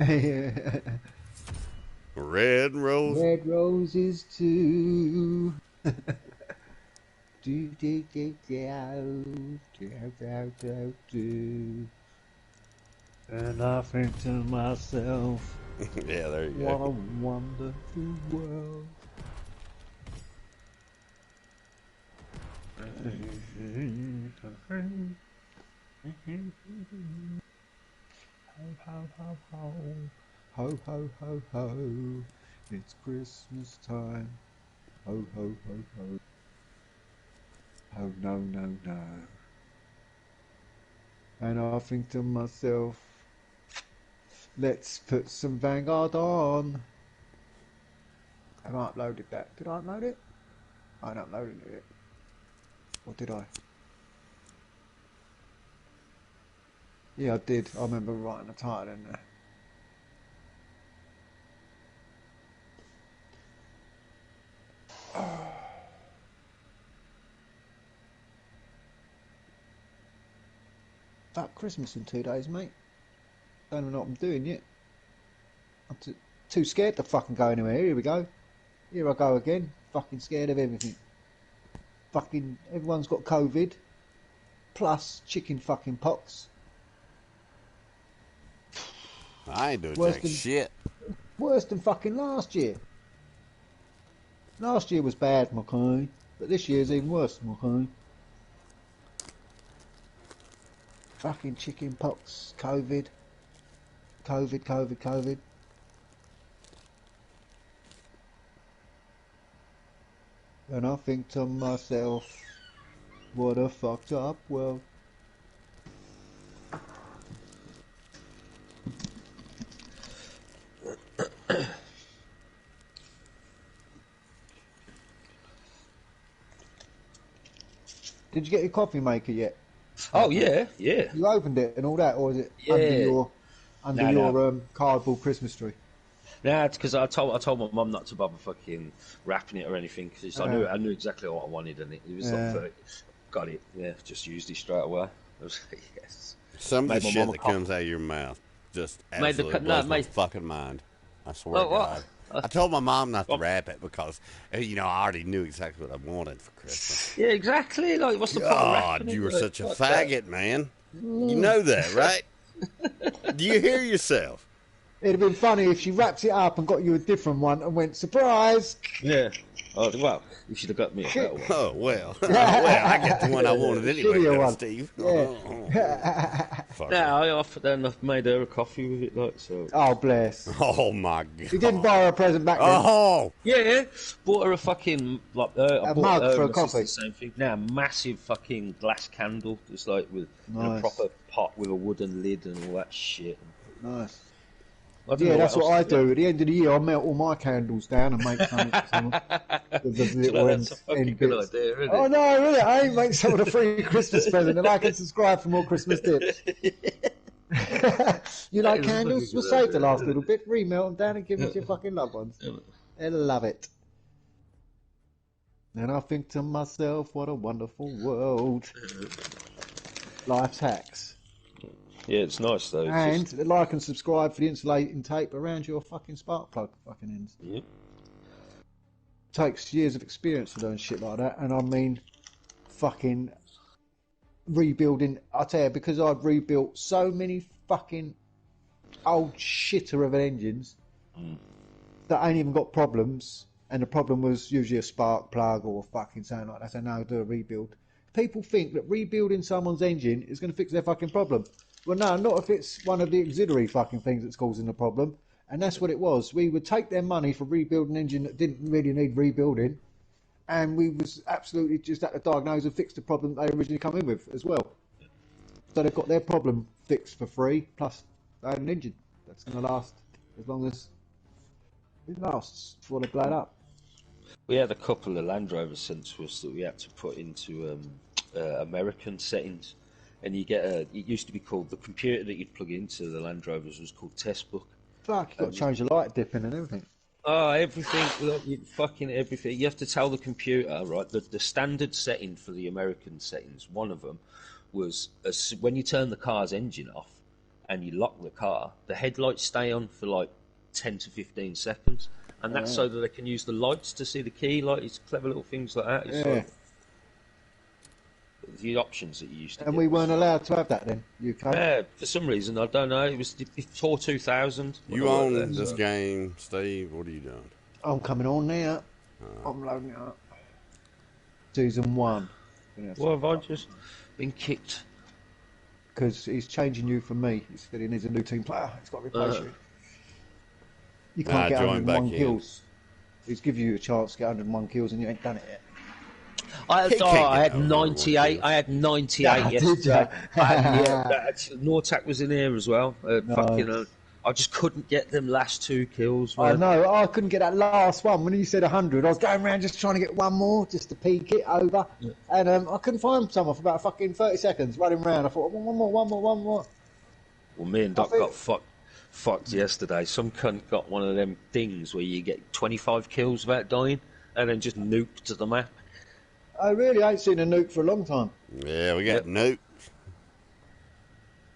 red roses. Red roses too. do. And I think to myself, Yeah, there you what a go. wonderful world. Ho, ho, ho, ho. Ho, ho, ho, ho. It's Christmas time. Ho, ho, ho, ho. Oh, no, no, no. And I think to myself, let's put some Vanguard on. Have I uploaded that? Did I upload it? I haven't uploaded it. Or did I? Yeah, I did. I remember writing the title in there. Fuck Christmas in 2 days, mate. Don't know what I'm doing yet. I'm too scared to fucking go anywhere. Here we go. Here I go again. Fucking scared of everything. Fucking everyone's got COVID. Plus chicken fucking pox. I ain't doing Worse jack than- shit. Worse than fucking last year. Last year was bad, okay? But this year's even worse, okay? Fucking chicken pox, COVID. COVID. And I think to myself, what a fucked up world. Did you get your coffee maker yet? Oh yeah, yeah. You opened it and all that, or is it Yeah. under No, your no. cardboard Christmas tree? Nah, it's because I told my mum not to bother fucking wrapping it or anything because I knew exactly what I wanted and it was like 30. Got it. Yeah, just used it straight away. I was like, yes. Some of the Made my shit mum a that coffee. comes out of your mouth just Made the absolutely no, blows my made. fucking mind. I swear Oh, to God. what? I told my mom not to Well, wrap it because, you know, I already knew exactly what I wanted for Christmas. yeah, exactly. Like, what's the point of wrapping God, it? you were Like, such a fuck that. faggot, man. You know that, right? Do you hear yourself? It'd have been funny if she wrapped it up and got you a different one and went, surprise! Yeah. Oh, well, you should have got me a better one. Oh, well. Well, I get the one I wanted anyway, Shittier though, one. Steve. Yeah. Fuck. Yeah, I offered then I've made her a coffee with it, like so. Oh, bless. Oh, my God. You didn't buy her a present back then. Oh! Yeah, bought her a fucking like I A bought mug her for a and my sister coffee. the same thing. Now, massive fucking glass candle, just like with and a Nice. proper pot with a wooden lid and all that shit. Nice. I don't Yeah, know that's what I else to do. At the end of the year, I melt all my candles down and make something for someone. With the Do you little know, that's a fucking end good bits. idea, isn't it? Oh no, really? I ain't make someone a free Christmas present, and I can subscribe for more Christmas tips. You like That is a candles? fucking We'll good save idea, the last isn't little it? bit, remelt them down, and give them to your fucking loved ones. They love it. And I think to myself, what a wonderful world. Life's hacks. Yeah, it's nice though. It's And just, like and subscribe for the insulating tape around your fucking spark plug fucking ends. yeah. Takes years of experience to learn shit like that, and I mean, fucking rebuilding. I tell you, because I've rebuilt so many fucking old shitter of engines that ain't even got problems, and the problem was usually a spark plug or fucking something like that. So now I do a rebuild. People think that rebuilding someone's engine is going to fix their fucking problem. Well, no, not if it's one of the auxiliary fucking things that's causing the problem. And that's what it was. We would take their money for rebuilding an engine that didn't really need rebuilding, and we was absolutely just at the diagnose and fix the problem they originally come in with as well. So they've got their problem fixed for free, plus they had an engine that's going to last as long as it lasts before they blow it up. We had a couple of Land Rover sent to us that we had to put into American settings, and you get it used to be called the computer that you'd plug into the Land Rovers was called Test Book. Fuck, you've got to change the light dipping and everything. Oh, everything, look, fucking everything. You have to tell the computer, right? The standard setting for the American settings, one of them was when you turn the car's engine off and you lock the car, the headlights stay on for like 10 to 15 seconds. And that's so that they can use the lights to see the key. Like, it's clever little things like that. It's like the options that you used to And get we was- weren't allowed to have that then, UK. Yeah, for some reason, I don't know. It was before 2000. when You I worked own there, this so- game, Steve? What are you doing? I'm coming on now. I'm loading it up. Season 1. Well, have I just been kicked? Because he's changing you for me. He said he needs a new team player. He's got to replace you. You can't get join back 101 in. kills. He's give you a chance to get 101 kills and you ain't done it yet. I He can't I get had no 98. kills. I had 98 Yeah, did yesterday. ya? Nortac was in here as well. Fucking, I just couldn't get them last two kills, I man. know. I couldn't get that last one. When you said 100, I was going around just trying to get one more, just to peek it over. Yeah. And I couldn't find someone for about fucking 30 seconds running around. I thought, one more. Well, me and Doc got fucked yesterday. Some cunt got one of them things where you get 25 kills without dying and then just nuked the map. I really ain't seen a nuke for a long time. Yeah, we got nuked.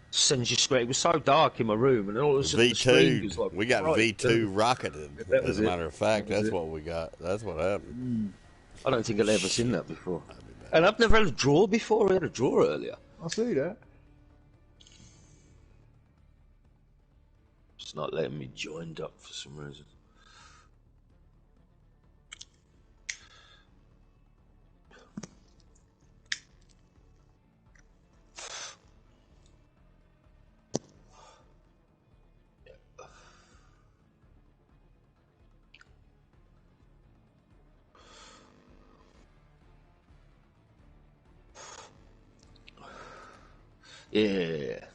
Sends you straight. It was so dark in my room, and all of a sudden the screen was V2. like We got bright. V2 rocketed. That was As a it. matter of fact, That was that's it. what we got. That's what happened. I don't think I'd ever seen that before. And I've never had a draw before. I had a draw earlier. I see that. It's not letting me join up for some reason. Yeah.